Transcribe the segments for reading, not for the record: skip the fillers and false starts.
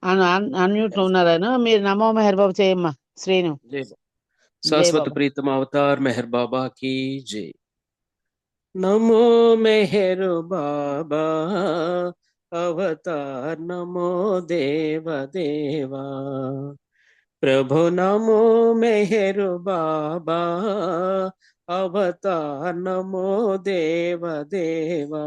Unmute లో ఉన్నారు ఆయన. మీరు నమో మెహర్ బాబు చేయమ్మా శ్రీను. जय జై शाश्वत బాబా. प्रीतम अवतार मेहर बाबा की जय। नमो मेहर बाबा अवतार नमो देव देवा। प्रभु नमो मेहर बाबा अवतार नमो देव देवा।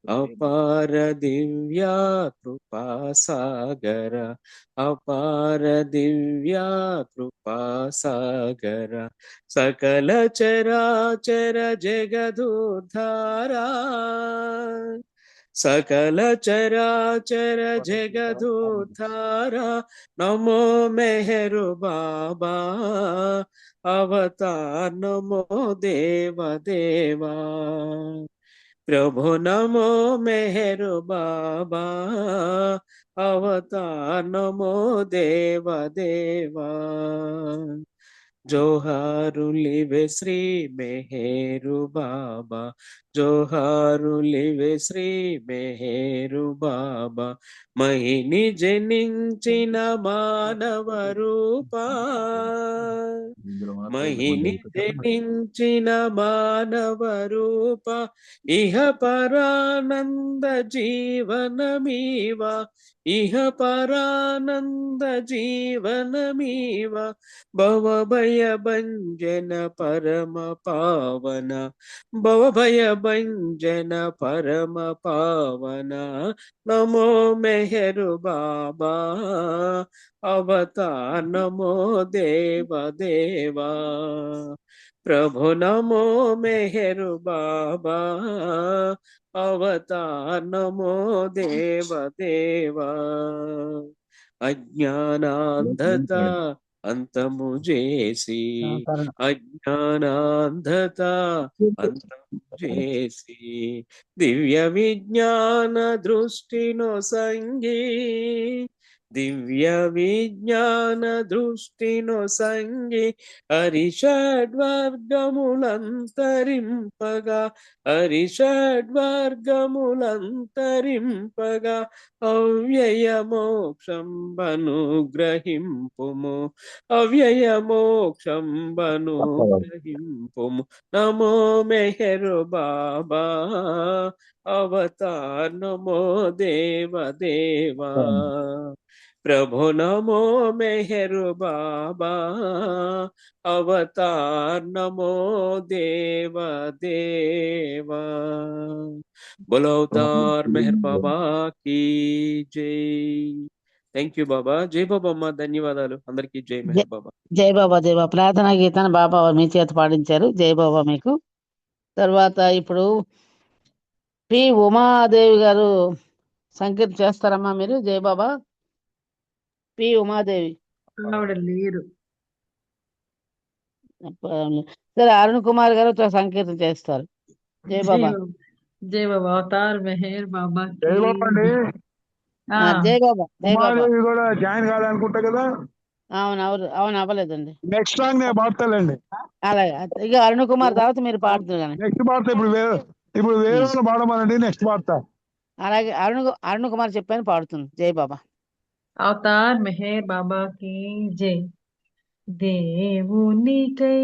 अपार दिव्या कृपा सागर अपार दिव्या कृपा सागर सकल चराचर जगदुद्धारा सकल चराचर जगदुद्धारा नमो मेहरु बाबा अवतार नमो देव देवा। प्रभु नमो मेहरु बाबा अवतार नमो देव देवा। जोहारुलिवे श्री मेहरु बाबा जोहारुलिवे श्री मेहरु बाबा। महिनि जनिंचिन मानव रूपा महिनि जनिंचिन मानव रूपा इह परानंद जीवनमीवा इह परानंद जीवनमीवा। भवभय भंजन परम पावन भवभय भंजन परम पावन नमो मेहरु बाबा अवतार नमो देव देवा। प्रभु नमो मेहरु बाबा अवतार नमो देव देवा। अज्ञानांधता अंतमु जेसी अज्ञानांधता अंतमु जेसी दिव्य विज्ञान दृष्टिनो संगी दिव्य विज्ञान दृष्टिनो संगी हरिषड्वर्गमुलंतरिंपगा हरिषड्वर्गमुलंतरिंपगा अव्ययमोक्षंबनुग्रहिंपुము अव्ययमोक्षंबनुग्रहिंपुము नमो मेहरु बाबा अवतार नमो देव देवा। प्रभु नमो मेहरु बाबा अवतार नमो देव देवा। बोलो अवतार मेहर बाबा की जय। థ్యాంక్ యూ బాబా. జై బాబా అమ్మ. ధన్యవాదాలు అందరికీ. జై మెహర్ బాబా. జై బాబా. జై బాబా. ప్రార్థనా గీతాన్ని బాబా మీ చేత పాడించారు. జై బాబా మీకు. తర్వాత ఇప్పుడు పి ఉమాదేవి గారు సంకీర్తన చేస్తారమ్మా మీరు. జై బాబా. పి ఉమాదేవి. ఆవిడ లేరు. సరే, అరుణ్ కుమార్ గారు సంకీర్తన చేస్తారు. జై బాబా. జై బాబా. అవతార్ మెహర్ బాబా జై కి. బాబా అండి. ఆ, జై బాబా. జై బాబా. ఉమాదేవి కూడా జాయిన్ కాదనుకుంటా కదా. అవును అవును అవ్వలేదండి. నెక్స్ట్ సాంగ్ నేను పాడతానండి. అలాగే ఇక అరుణ్ కుమార్ తర్వాత మీరు పాడుతున్నారు కానీ. నెక్స్ట్ పాడతా. ఇప్పుడు వేరే వాళ్ళు పాడమనండి. నెక్స్ట్ పాడతా. అలాగే అరుణ్ కుమార్ చెప్పాను పాడుతుంది. జై బాబా. అవతార్ మెహర్ బాబా కి జై. దేవునికై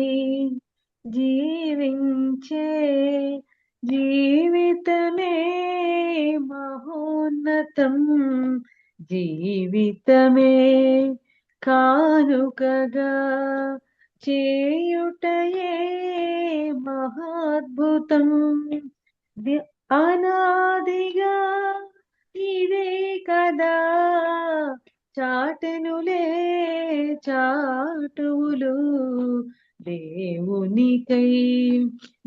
జీవించే జీవితమే మహోన్నతం జీవితమే కానుకగా చేయుటయే మహాద్భుతం అనాదిగా ఇదే కదా చాటెనులే చాటువులు దేవునికై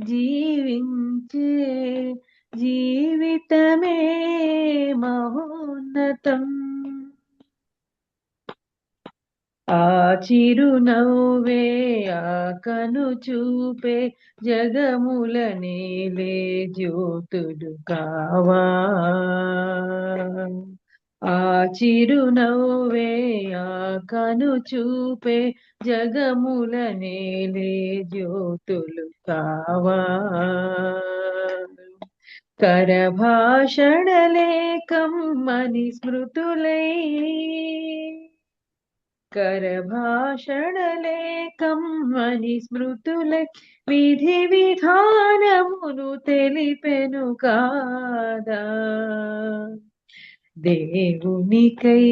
జీవించే జీవితమే మహోన్నతం ఆ చిరునవ్వే ఆ కను చూపే జగముల నేలే జ్యోతులు కావా ఆ చిరునవ్వే ఆ కను చూపే జగముల నేలే జ్యోతులు కావా కరభాషణలేకమ్మని స్మృతులై కరభాషణలేకమ్మని స్మృతులై విధి విధానమును తెలిపెను కాదా దేవునికై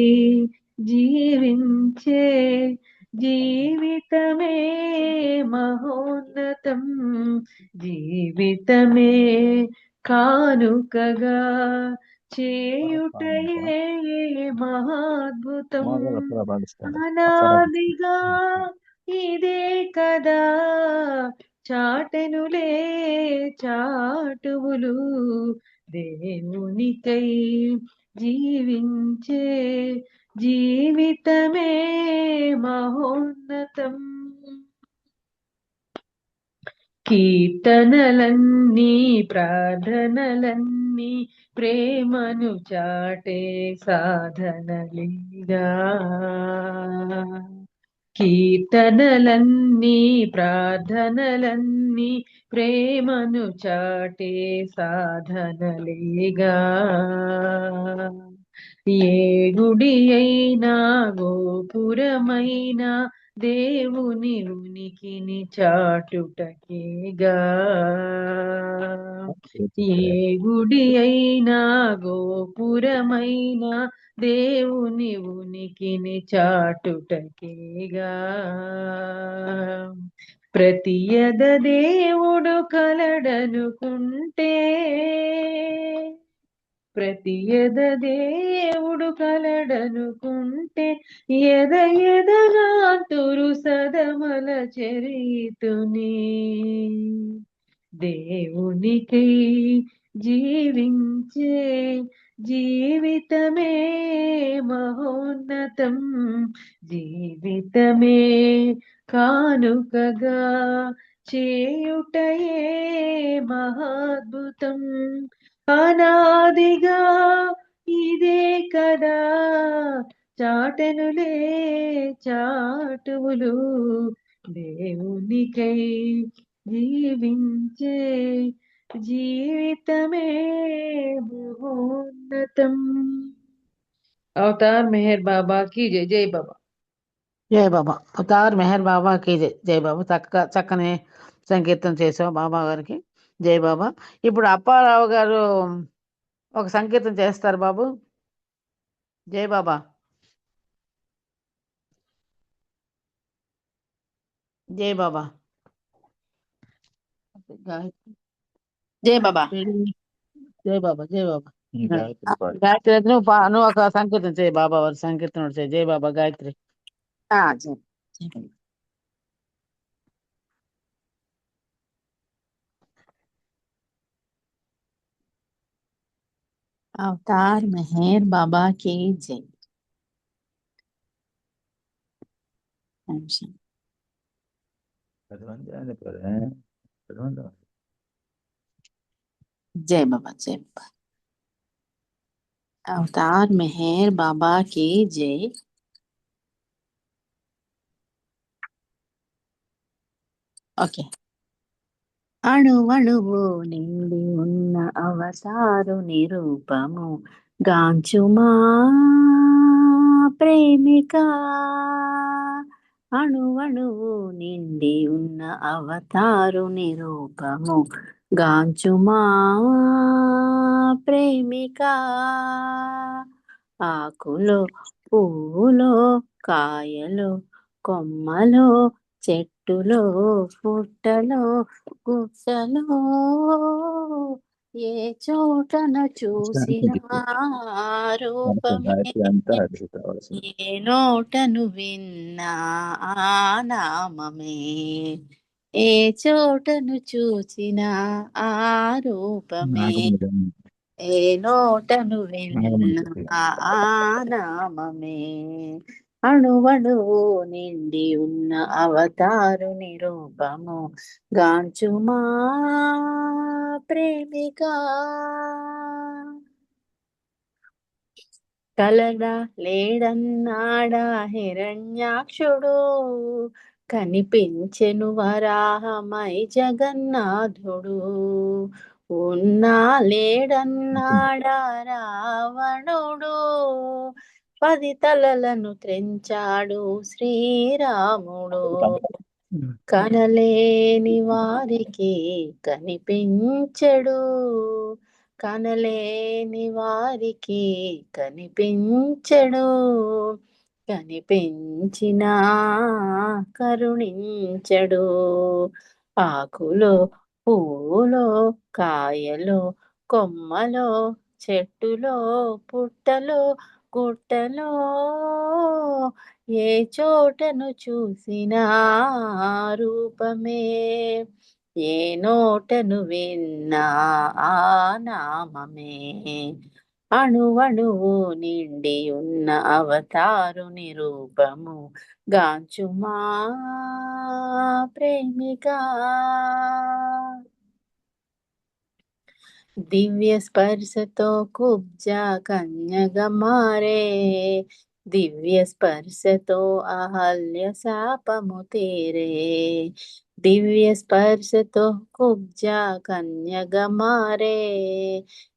జీవించే జీవితమే మహోన్నతం జీవితమే కానుకగా చేయుటయే మహాద్భుతం అనాదిగా ఇదే కదా చాటెనులే చాటువులు దేవునికై జీవించే జీవితమే మహోన్నతం కీర్తనలన్నీ ప్రార్థనలన్నీ ప్రేమను చాటే సాధనలిగా కీర్తనలన్నీ ప్రార్థనలన్నీ ప్రేమను చాటే సాధనలేగా ఏ గుడి అయినా గోపురమైనా దేవుని ఉనికిని చాటుటకేగా ఏ గుడి అయినా గోపురమైనా దేవుని ఉనికిని చాటుటకేగా ప్రతి యద దేవుడు కలడనుకుంటే ప్రతి యద దేవుడు కలడనుకుంటే ఎద ఎదగాతురు సదమల చరితుని దేవునికై జీవించే జీవితమే మహోన్నతం జీవితమే కానుకగా చేయుటయే మహాద్భుతం అనాదిగా ఇదే కదా చాటెనులే చాటువులు దేవునికై జీవించే జీవితమే మహోన్నతం అవతార్ మెహర్ బాబా की जय जय बाबा జై బాబా. అవతార్ మెహర్ బాబాకి జై బాబా. చక్కని సంకీర్తన చేసావు బాబా గారికి. జై బాబా. ఇప్పుడు అప్పారావు గారు ఒక సంకీర్తన చేస్తారు బాబు. జై బాబా. జై బాబా. జై బాబా. జై బాబా. జై బాబా. గాయత్రి నువ్వు ఒక సంకీర్తన చేయి బాబా వారి సంకీర్తన చేయి. జై బాబా గాయత్రి. జై अवतार मेहर बाबा की जय. जय बाबा जय बाबा. अवतार मेहर बाबा की जय. ఓకే. అణువణువు నిండి ఉన్న అవతారు నిరూపము గాంచుమా ప్రేమిక. అణువణువు నిండి ఉన్న అవతారు నిరూపము గాంచుమా ప్రేమిక. ఆకులో పువ్వులో కాయలో కొమ్మలో చెట్టులో పుట్టలో గుట్టలో ఏ చోటన చూసిన రూపమే ఏ నోటను విన్నా ఆ నామమే. ఏ చోటను చూసిన ఆ రూపమే ఏ నోటను విన్నా ఆ నామమే. అణువణువు నిండి ఉన్న అవతారు నిరూపము గాంచుమా ప్రేమిక. కలడా లేడన్నాడా హిరణ్యాక్షుడు కనిపించెను వరాహమై జగన్నాథుడు. ఉన్నా లేడన్నాడా రావణుడు 10 తలలను త్రెంచాడు శ్రీరాముడు కనలేని వారికి కనిపించడు కనలేని వారికి కనిపించడు కనిపించినా కరుణించడు ఆకులో పువ్వులో కాయలో కొమ్మలో చెట్టులో పుట్టలో గుట్టలో ఏ చోటను చూసినా రూపమే ఏ నోటను విన్నా ఆ నామమే అణువణువు నిండి ఉన్న అవతారుని రూపము గాంచుమా ప్రేమిక దివ్య స్పర్శతో కుబ్జా కన్యగా మారే దివ్య స్పర్శతో అహల్య శాపము తీరే దివ్య స్పర్శతో కుబ్జా కన్యగా మారే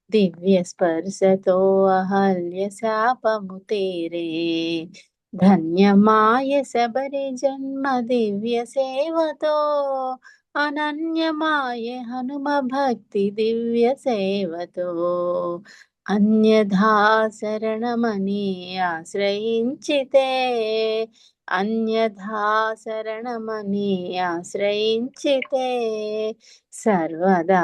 దివ్య స్పర్శతో అహల్య శాపము తీరే ధన్యమాయ శబరి జన్మ దివ్య సేవతో అనన్యమాయ హనుమ భక్తి దివ్య సేవతో అన్యథా శరణమని ఆశ్రయించితే అన్యథా శరణమని ఆశ్రయించితే సర్వదా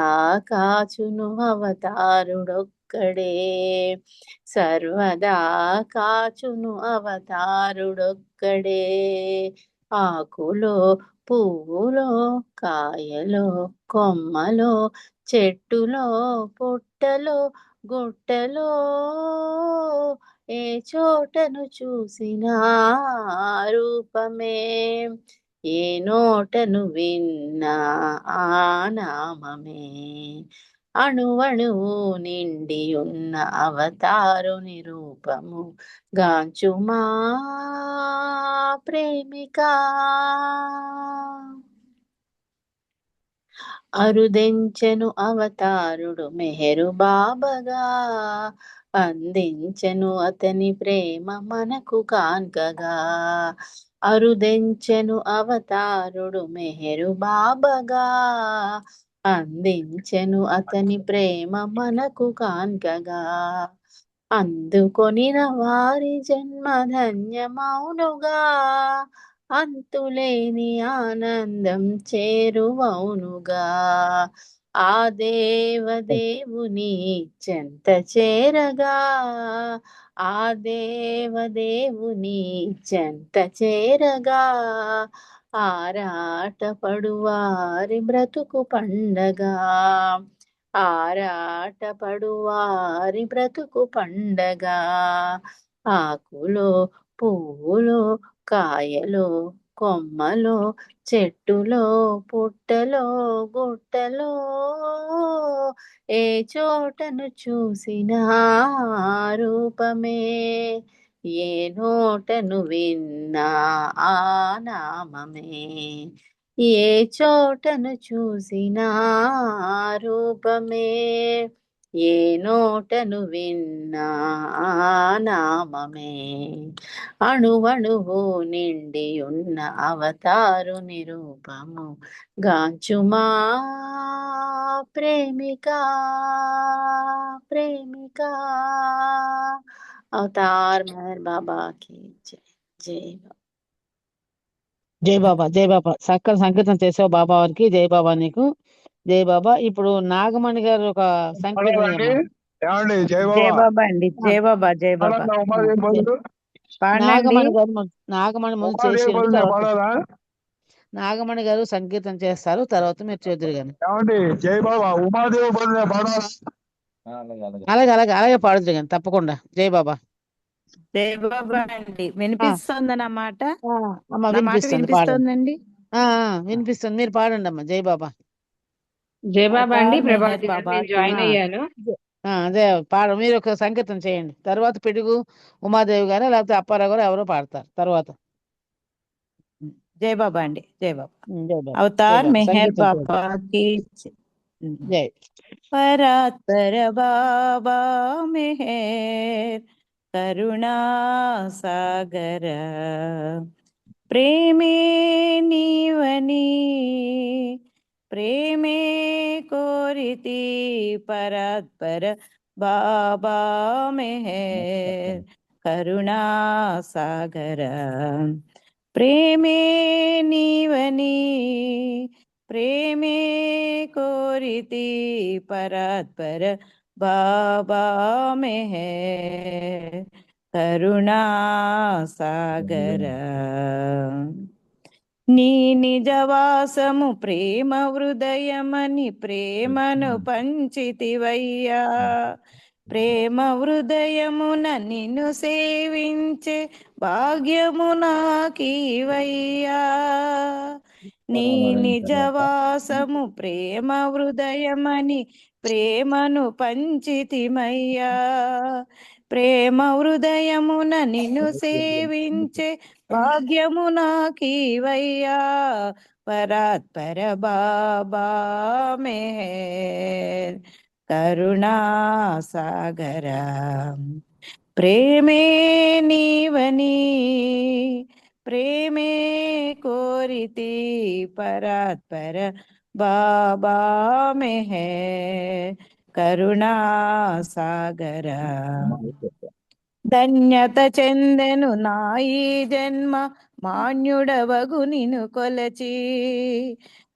కాచును అవతారుడొక్కడే సర్వదా కాచును అవతారుడొక్కడే ఆకులో పువ్వులో కాయలో కొమ్మలో చెట్టులో పుట్టలో గుట్టలో ఏ చోటను చూసినా రూపమే ఏ నోటను విన్నా ఆ నామమే అణువణువు నిండి ఉన్న అవతారుని రూపము గాంచుమా ప్రేమిక అరుదెంచెను అవతారుడు మెహరు బాబగా అందించెను అతని ప్రేమ మనకు కాన్కగా అరుదెంచెను అవతారుడు మెహరు బాబగా అందించెను అతని ప్రేమ మనకు కాన్కగా అందుకొనిన వారి జన్మ ధన్యమౌనుగా అంతులేని ఆనందం చేరువౌనుగా ఆ దేవదేవుని చెంత చేరగా ఆ దేవదేవుని చెంత చేరగా ఆరాటపడువారి బ్రతుకు పండగా ఆరాటపడువారి బ్రతుకు పండగా ఆకులో పువ్వులో కాయలో కొమ్మలో చెట్టులో పుట్టలో గుట్టలో ఏ చోటను చూసినా రూపమే ఏ నోటను విన్నా ఆ నామమే ఏ చోటను చూసినా రూపమే ఏ నోటను విన్నా ఆ నామమే అణువణువు నిండి ఉన్న అవతారుని రూపము గాంచుమా ప్రేమిక ప్రేమిక అవతార్ మెహర్ బాబాకి జై జై బాబా. జై బాబా జై బాబా చక్కని సంకీర్తన చేసావు బాబా వారికి జై బాబా నీకు జై బాబా ఇప్పుడు నాగమణి గారు ఒక సంకీర్తన పాడాలండి ఏమండి జై జై బాబా బాబా అండి జై బాబా జై బాబా పాడాలా ఉమాదేవి బదులు పాడండి నాగమణి గారు నాగమణి ముందు ఉమాదేవి చేసేయండి బదులు నేను తర్వాత పాడాలా నాగమణి గారు సంకీర్తన చేస్తారు తర్వాత మీరు చేద్దరు గాని ఏమండి జై బాబా ఉమాదేవి బదులు నేను పాడాలా అలాగే అలాగే అలాగే పాడుదురు గాని తప్పకుండా జై బాబా జై బాబా అండి వినిపిస్తుందన్నమాట అమ్మ నా మాట వినిపిస్తుంది పాడండి వినిపిస్తుందండి వినిపిస్తుంది మీరు పాడండి అమ్మ జై బాబా జై బాబా అండి అవతార్ మెహర్ ప్రభావతి గారు బాబా నేను జాయిన్ అయ్యాను అదే మీరు ఒక సంకీర్తన చేయండి తర్వాత పిడుగు ఉమాదేవి గారు లేకపోతే అప్పారావు గారు ఎవరో పాడతారు తర్వాత జై బాబా అండి జై బాబా జై బాబా జై అవతార్ బాబా మెహర్ సంకీర్తన చేయండి. బాబాకి జై పరాత్పర బాబా మెహర్ కరుణా సాగర ప్రేమే నీవని ప్రేమే కోరితి పరాత్పర బాబా మెహర్ కరుణా సాగర ప్రేమే నీవని ప్రేమే కోరితి పరాత్పర బాబా మెహర్ కరుణా సాగర నీ నిజవాసము ప్రేమ హృదయమని ప్రేమను పంచితివయ్యా ప్రేమ హృదయమున నిన్ను సేవించే భాగ్యము నాకీవయ్యా నీ నిజవాసము ప్రేమ హృదయమని ప్రేమను పంచితిమయ్యా ప్రేమ హృదయమున నిన్ను సేవించే భాగ్యము నాకీవయ్యా పరాత్పర బాబా మెహర్ కరుణా సాగర ప్రేమే నీవని ప్రేమే కోరితి పరాత్పర బాబా మెహర్ కరుణా సాగర ధన్యత చెందెను నాయి జన్మ మాన్యుడవగు నిను కొలచి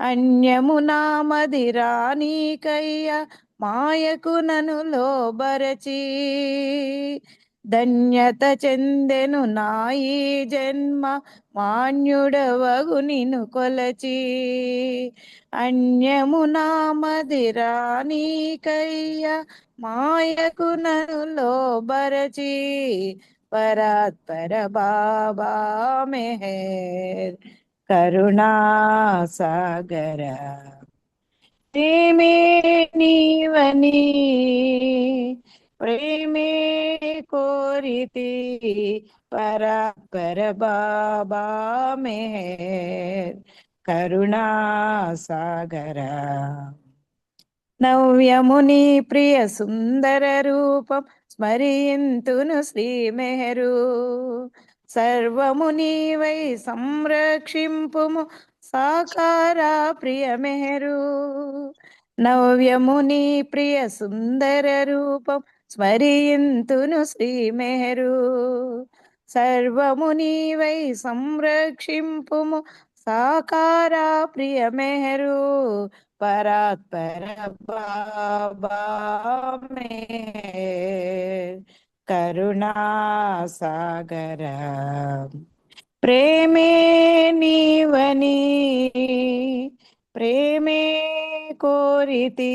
అన్యము నామది రానీకయ్య మాయకు నను లోబరచి ధన్యత చెందెను నాయి జన్మ మాన్యుడవగు నిను కొలచి అన్యము నామది రానీకయ్య మాయకు నను లోబరచి పరాత్పర బాబా మెహర్ కరుణా సాగర ప్రేమే నీవని ప్రేమే కోరితి పరాత్పర బాబా మెహర్ కరుణా సాగర నవ్యముని ప్రియ సుందర రూపం స్మరింతును శ్రీ మెహరు సర్వము నీవై సంరక్షింపుము సాకారా ప్రియ మెహరు నవ్యముని ప్రియ సుందర రూపం స్మరింతును శ్రీ మెహరు సర్వము నీవై సంరక్షింపుము సాకారా ప్రియ మెహరు పరాత్పర బాబా మెహర్ కరుణా సాగర ప్రేమే నీవని ప్రేమే కోరితి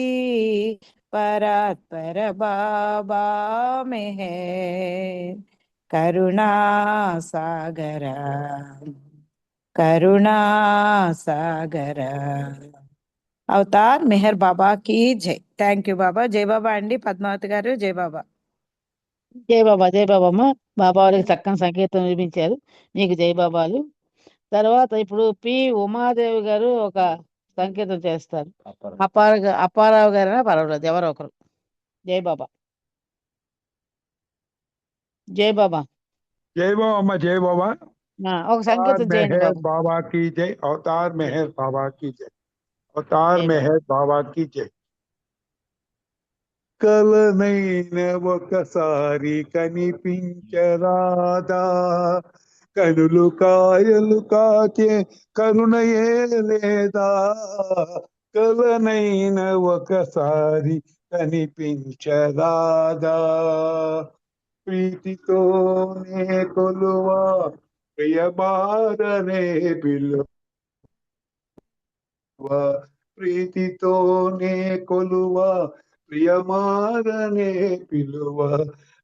పరాత్పర బాబా మెహర్ కరుణా సాగర కరుణా సాగర అవతార్ మెహర్ బాబా की జై థ్యాంక్ యూ బాబా జై బాబా అండి పద్మావతి గారు జై బాబా జై బాబా జై బాబమ్మ. బాబా వారికి చక్కని సంగీతం వినిపించారు. మీకు జై బాబాలు. తర్వాత ఇప్పుడు పి ఉమాదేవి గారు ఒక సంగీతం చేస్తారు. అప్పారావు గారైనా పర్వాలేదు, ఎవరో ఒకరు. జై బాబా జై బాబా. జై బాబా అమ్మ, జై బాబా. ఒక సంగీతం చేయండి మెహర్ బాబు. బాబా की जय, अवतार मेहर बाबा की जय, अवतार జై బాబా. मेहर बाबा की जय. కలనైన ఒకసారి కనిపించరాదా, కనులు కాయలు కాచే కరుణయే లేదా, కలనైన ఒకసారి కనిపించరాదా, ప్రీతితోనే కొలువా ప్రియమారనే పిలువ, ప్రీతితోనే కొలువా ప్రియమారనే పిలువ,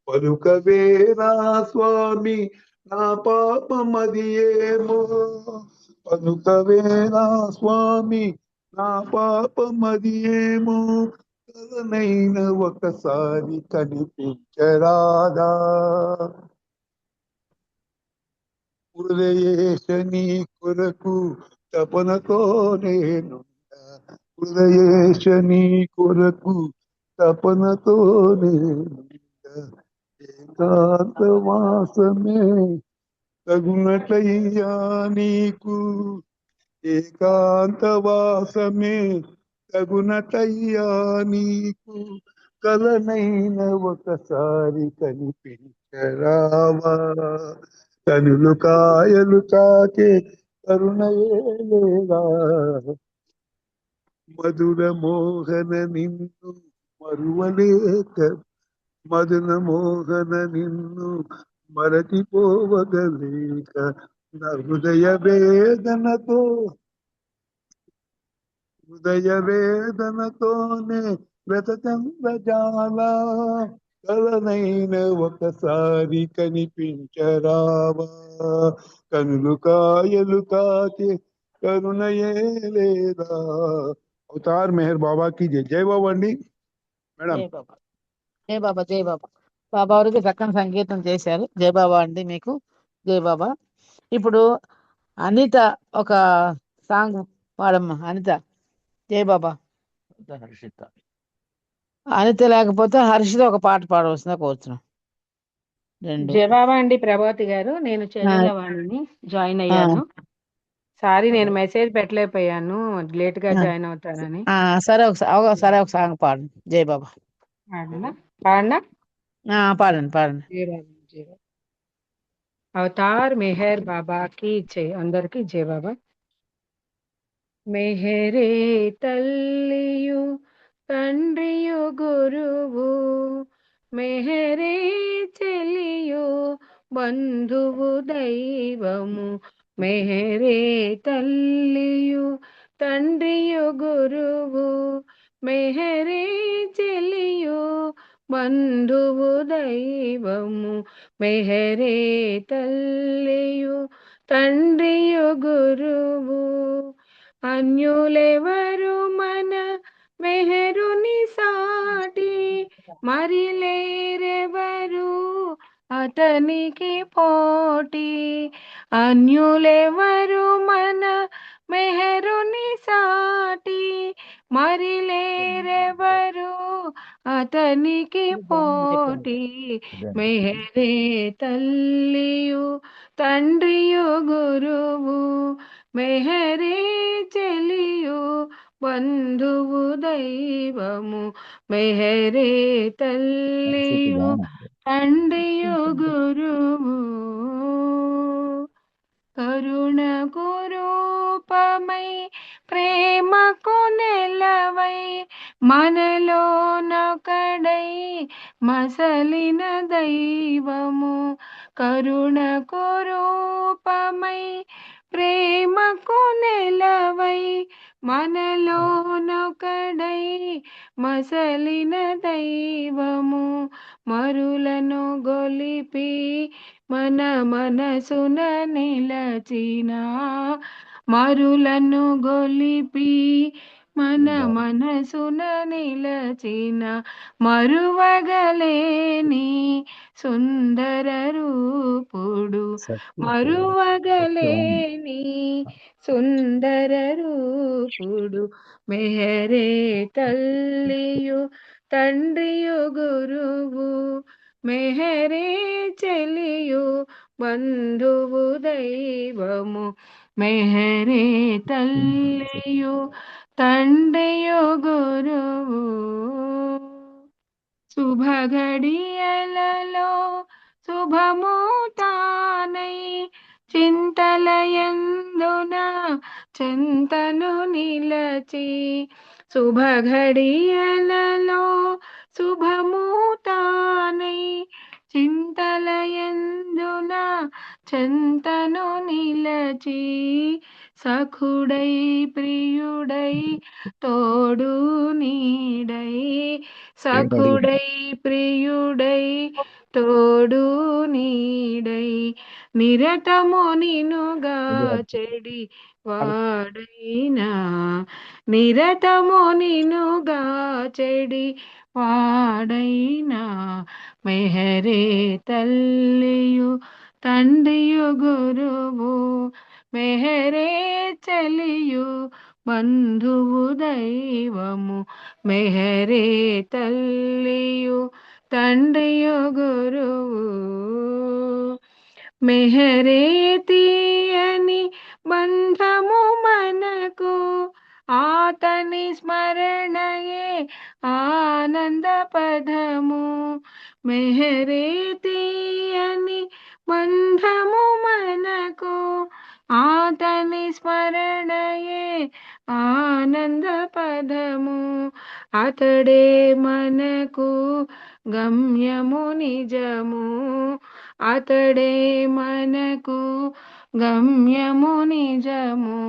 పలుకవేరా స్వామి నా పాపమది ఏమో, పలుకవేరా స్వామి నా పాపమది ఏమో, కలనైన ఒకసారి కనిపించరాదా, హృదయేశ నీ కొరకు తపనతో నేనుండా, హృదయేశ నీ కొరకు తపనతోనే ఏకాంత వాసమే తగునటయ్యా నీకు ఏకాంత వాసమే తగునటయ్యా నీకు కలనైన ఒకసారి కనిపించరావా కనులు కాయలు తాకే కరుణయే లేదా మధుర మోహన నిన్ను మరువలేక మదన మోహన నిన్ను మరచిపోవగలేక నా హృదయ వేదనతోనే వెతకందజాల కలనైన ఒకసారి కనిపించరావా కనులు కాయలు కాకే కరుణయే లేదా అవతార్ మెహర్ బాబా కి జై. జై బాబా అండి మేడం. జై బాబా జై బాబా జై బాబా. బాబా వారికి చక్కని సంగీతం చేశారు. జై బాబా అండి మీకు. జై బాబా. ఇప్పుడు అనిత ఒక సాంగ్ పాడమ్మా. అనిత. జై బాబా. అనిత లేకపోతే హర్షిత ఒక పాట పాడవలసిందిగా కోరుతున్నాం. రెండు. జవాబా అండి ప్రభావతి గారు, నేను చెల్లెల వాణిని జాయిన్ అయ్యాను. సారీ, నేను మెసేజ్ పెట్టలేకపోయాను, లేట్ గా జాయిన్ అవుతానని. సరే ఒక సాంగ్ పాడండి. జై బాబా. పాడనా పాడనా? పాడండి పాడండి. జై బాబా జై బాబా. అవతార్ మెహర్ బాబా కి జై. అందరికి జై బాబా. మెహరే తల్లియు తండ్రియు గురువు, మెహరే చెలియు బంధువు దైవము, మెహరే తల్లియు తండ్రియు గురువు, మెహరే చెలియు బంధువు దైవము, మెహరే తల్లియు తండ్రియు గురువు. అన్యులెవరు మన మెహరుని సాటి, మరి లేరెవరు అతనికి పోటీ. అన్యులెవరు మన మెహరుని సాటి, మరి లేరెవరు అతనికి పోటీ. మెహరే తల్లియు తండ్రియు గురువు, మెహరే చెలియు బంధువు దైవము, మెహరే తల్లియు తండ్రియు గురువు. కరుణకు రూపమై ప్రేమకు నెలవై మనలోనొకడై మసలిన దైవము, కరుణకు రూపమై ప్రేమకు నెలవై మనలోనొకడై మసలిన దైవము, మరులను గొలిపి మన మనసున నిలచిన, మరులను గొలిపి మన మనసున నిలచిన, మరువగలేని సుందర రూపుడు, మరువగలేని సుందర రూపుడు, మెహరే తల్లియు తండ్రియు గురువు, మెహరే చెలియు బంధువు దైవము, మెహరే తల్లియు తండ్రియు గురువు. శుభ ఘడియలలో శుభము తానై చింతలయందున చింతను నిలచి, శుభ ఘడియలలో శుభము తానై చింతలయందున చింతను నిలచి, సఖుడై ప్రియుడై తోడు నీడై, సఖుడై ప్రియుడై తోడు నీడై, నిరతము నినుగా చెడి వాడైనా, నిరతము నినుగా చెడి వాడైనా, మెహరే తల్లియు తండ్రియు గురువు, మెహరే చెలియు బంధువు దైవము మెహరే తల్లియు తండ్రియు గురువు మెహరే తీయని బంధము మనకు ఆతని స్మరణయే ఆనంద పదము మెహరే తీయని బంధము మనకు ఆతని స్మరణయే ఆనంద పదము అతడే మనకు గమ్యము నిజము అతడే మనకు గమ్యము నిజము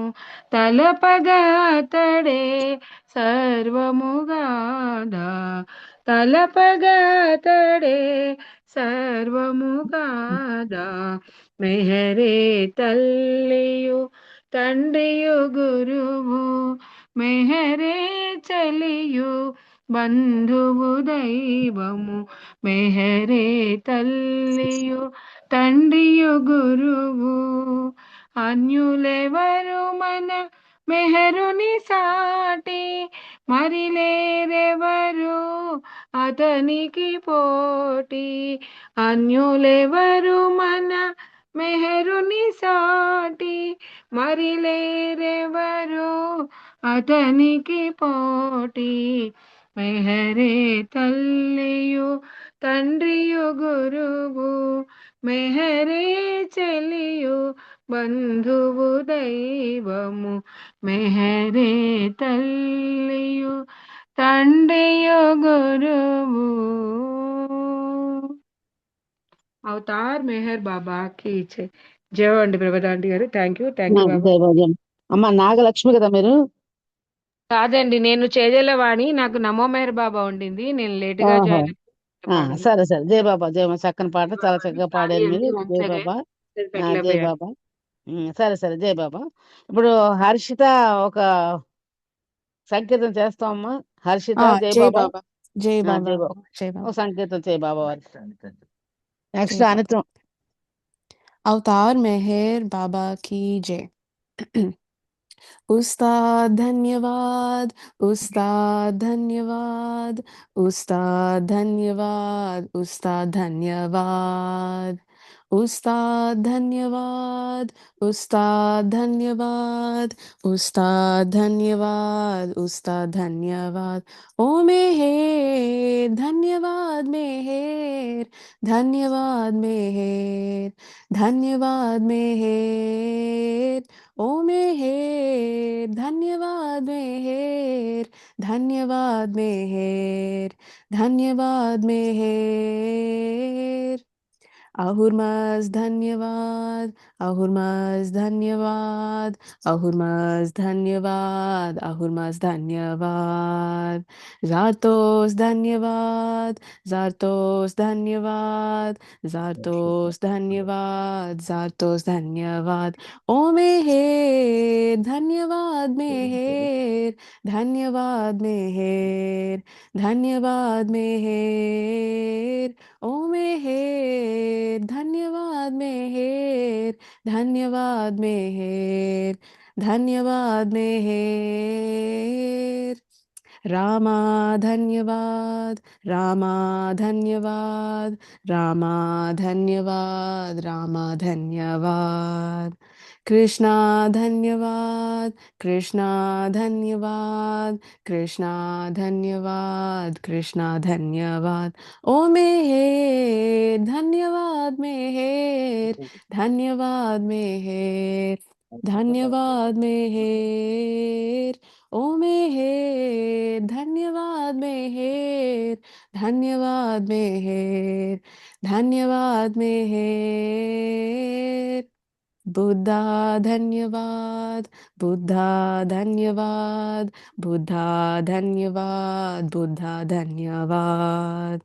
తలపగా అతడే సర్వముగాదా తలపగా అతడే సర్వముగాదా మెహరే తల్లియు తండ్రియు గురువు మెహరే చలియు బంధువు దైవము మెహరే తల్లియు తండ్రియు గురువు అన్యులెవరు మన మెహరుని సాటి మరి లేరెవరు అతనికి పోటీ అన్యులెవరు మన మెహరుని సాటి మరి లేరెవరు అతనికి పోటీ మెహరే తల్లియు తండ్రియు గురువు మెహరే చెలియు బంధువు దైవము మెహరే తల్లియు తండ్రియు గురువు అవతార్ మెహర్ బాబా కి జై. జై అండి ప్రభాదాంటి గారు. థ్యాంక్ యూ బాబా. జయభాగ్యం. అమ్మ నాగలక్ష్మి కదా మీరు? కాదండి, నేను చేజలవాణి. నాకు నమో మెహర్ బాబా ఉండింది. నేను లేట్ గా ఓహో. జాయిన్ సరే సరే. జయ బాబా జయ బాబా. చక్కని పాట చాలా చక్కగా పాడారు మీరు. వన్ జయ సెకండ్ బాబా. జయ పెట్టలేకపోయాను. బాబా. సరే సరే. జయ బాబా. ఇప్పుడు హర్షిత ఒక సంకీర్తన చేస్తామమ్మా. హర్షిత జయ జై బాబా. బాబా జై జయ బాబా బాబా. జై ఒక బాబా సంకీర్తన చేయ బాబా వారికి. నెక్స్ట్ జై బాబా అనిత్యం. अवतार मेहर बाबा की जय। उस्ताद धन्यवाद उस्ताद धन्यवाद उस्ताद धन्यवाद उस्ताद धन्यवाद उस्ताद धन्यवाद उस्ताद धन्यवाद उस्ताद धन्यवाद उस्ताद धन्यवाद ओ मेहेर धन्यवाद मेहेर धन्यवाद मेहेर धन्यवाद मेहेर ओ मेहेर धन्यवाद मेहेर धन्यवाद मेहेर धन्यवाद मेहेर अहुरमज़ धन्यवाद अहुरमज़ धन्यवाद अहुरमज़ धन्यवाद अहुरमज़ धन्यवाद ज़ारतोस धन्यवाद ज़ारतोस धन्यवाद ज़ारतोस धन्यवाद ज़ारतोस धन्यवाद ओ मेहेर धन्यवाद मेहेर धन्यवाद मेहेर धन्यवाद मेहेर ओ मेहेर धन्यवाद मेहेर धन्यवाद मेहेर धन्यवाद मेहेर रामा धन्यवाद रामा धन्यवाद रामा धन्यवाद रामा धन्यवाद कृष्णा धन्यवाद कृष्णा धन्यवाद कृष्णा धन्यवाद कृष्णा धन्यवाद ओ मेहेर धन्यवाद मेहेर धन्यवाद मेहेर धन्यवाद मेहेर ओ मेहेर धन्यवाद मेहेर धन्यवाद मेहेर धन्यवाद मेहेर बुद्धा धन्यवाद बुद्धा धन्यवाद बुद्धा धन्यवाद बुद्धा धन्यवाद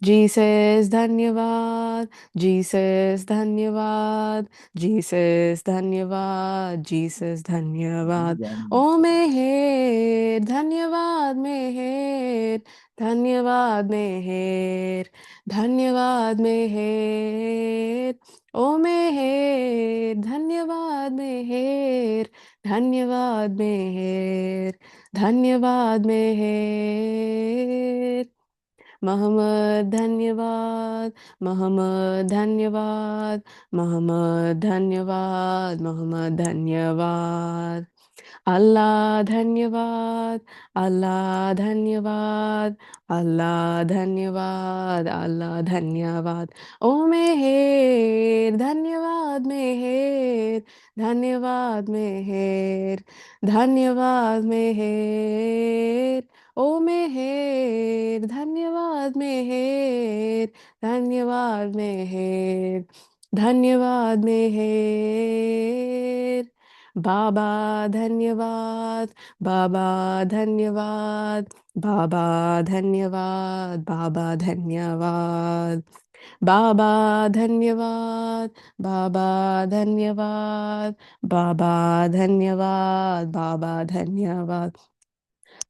जीसस धन्यवाद जीसस धन्यवाद जीसस धन्यवाद जीसस धन्यवाद ओ मेहेर धन्यवाद मेहेर धन्यवाद मेहेर धन्यवाद मेहेर ओ मेहेर धन्यवाद मेहेर धन्यवाद मेहर, धन्यवाद मेहर। मोहम्मद धन्यवाद, मोहम्मद धन्यवाद, मोहम्मद धन्यवाद, मोहम्मद धन्यवाद। अल्लाह धन्यवाद, अल्लाह धन्यवाद, अल्लाह धन्यवाद, अल्लाह धन्यवाद। ओ मेहेर धन्यवाद मेहेर, धन्यवाद मेहेर, धन्यवाद मेहेर। ओ मेहेर धन्यवाद मेहेर, धन्यवाद मेहेर, धन्यवाद मेहेर। बाबा धन्यवाद, बाबा धन्यवाद, बाबा धन्यवाद, बाबा धन्यवाद। बाबा धन्यवाद, बाबा धन्यवाद, बाबा धन्यवाद, बाबा धन्यवाद।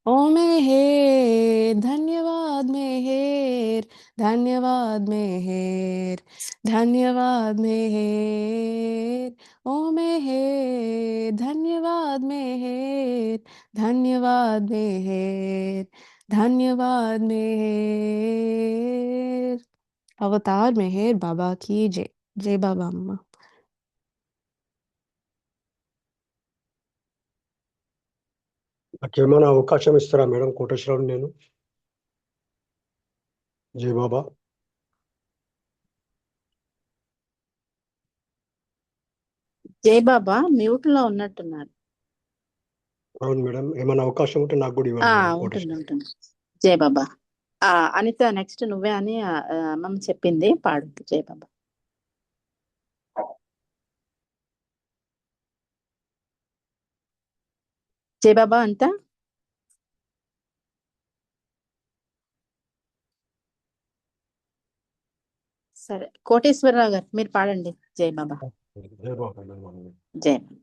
ओ मेहेर धन्यवाद मेहेर, धन्यवाद मेहेर, धन्यवाद मेहेर। ओ मेहेर धन्यवाद मेहेर, धन्यवाद मेहेर, धन्यवाद मेहेर। अवतार मेहेर बाबा की जय। जय बाबा अम्मा। నాకేమైనా అవకాశం ఇస్తారా మేడం? కోటేశ్వరరావు నేను. జై బాబా. జై బాబా మ్యూట్ లో ఉన్నట్టున్నారు. అవును మేడం, ఏమైనా అవకాశం ఉంటే నాకు కూడా ఇవ్వండి మేడం. ఉంటుంది కోటేశ్వరరావు. ఉంటుంది. జై బాబా. అనిత నెక్స్ట్ నువ్వే అని అమ్మమ్మ చెప్పింది, పాడు. జై బాబా. జై బాబా అంతా. సరే కోటేశ్వరరావు గారు మీరు పాడండి. జై బాబా. జై బాబా మేడం. జై బాబా.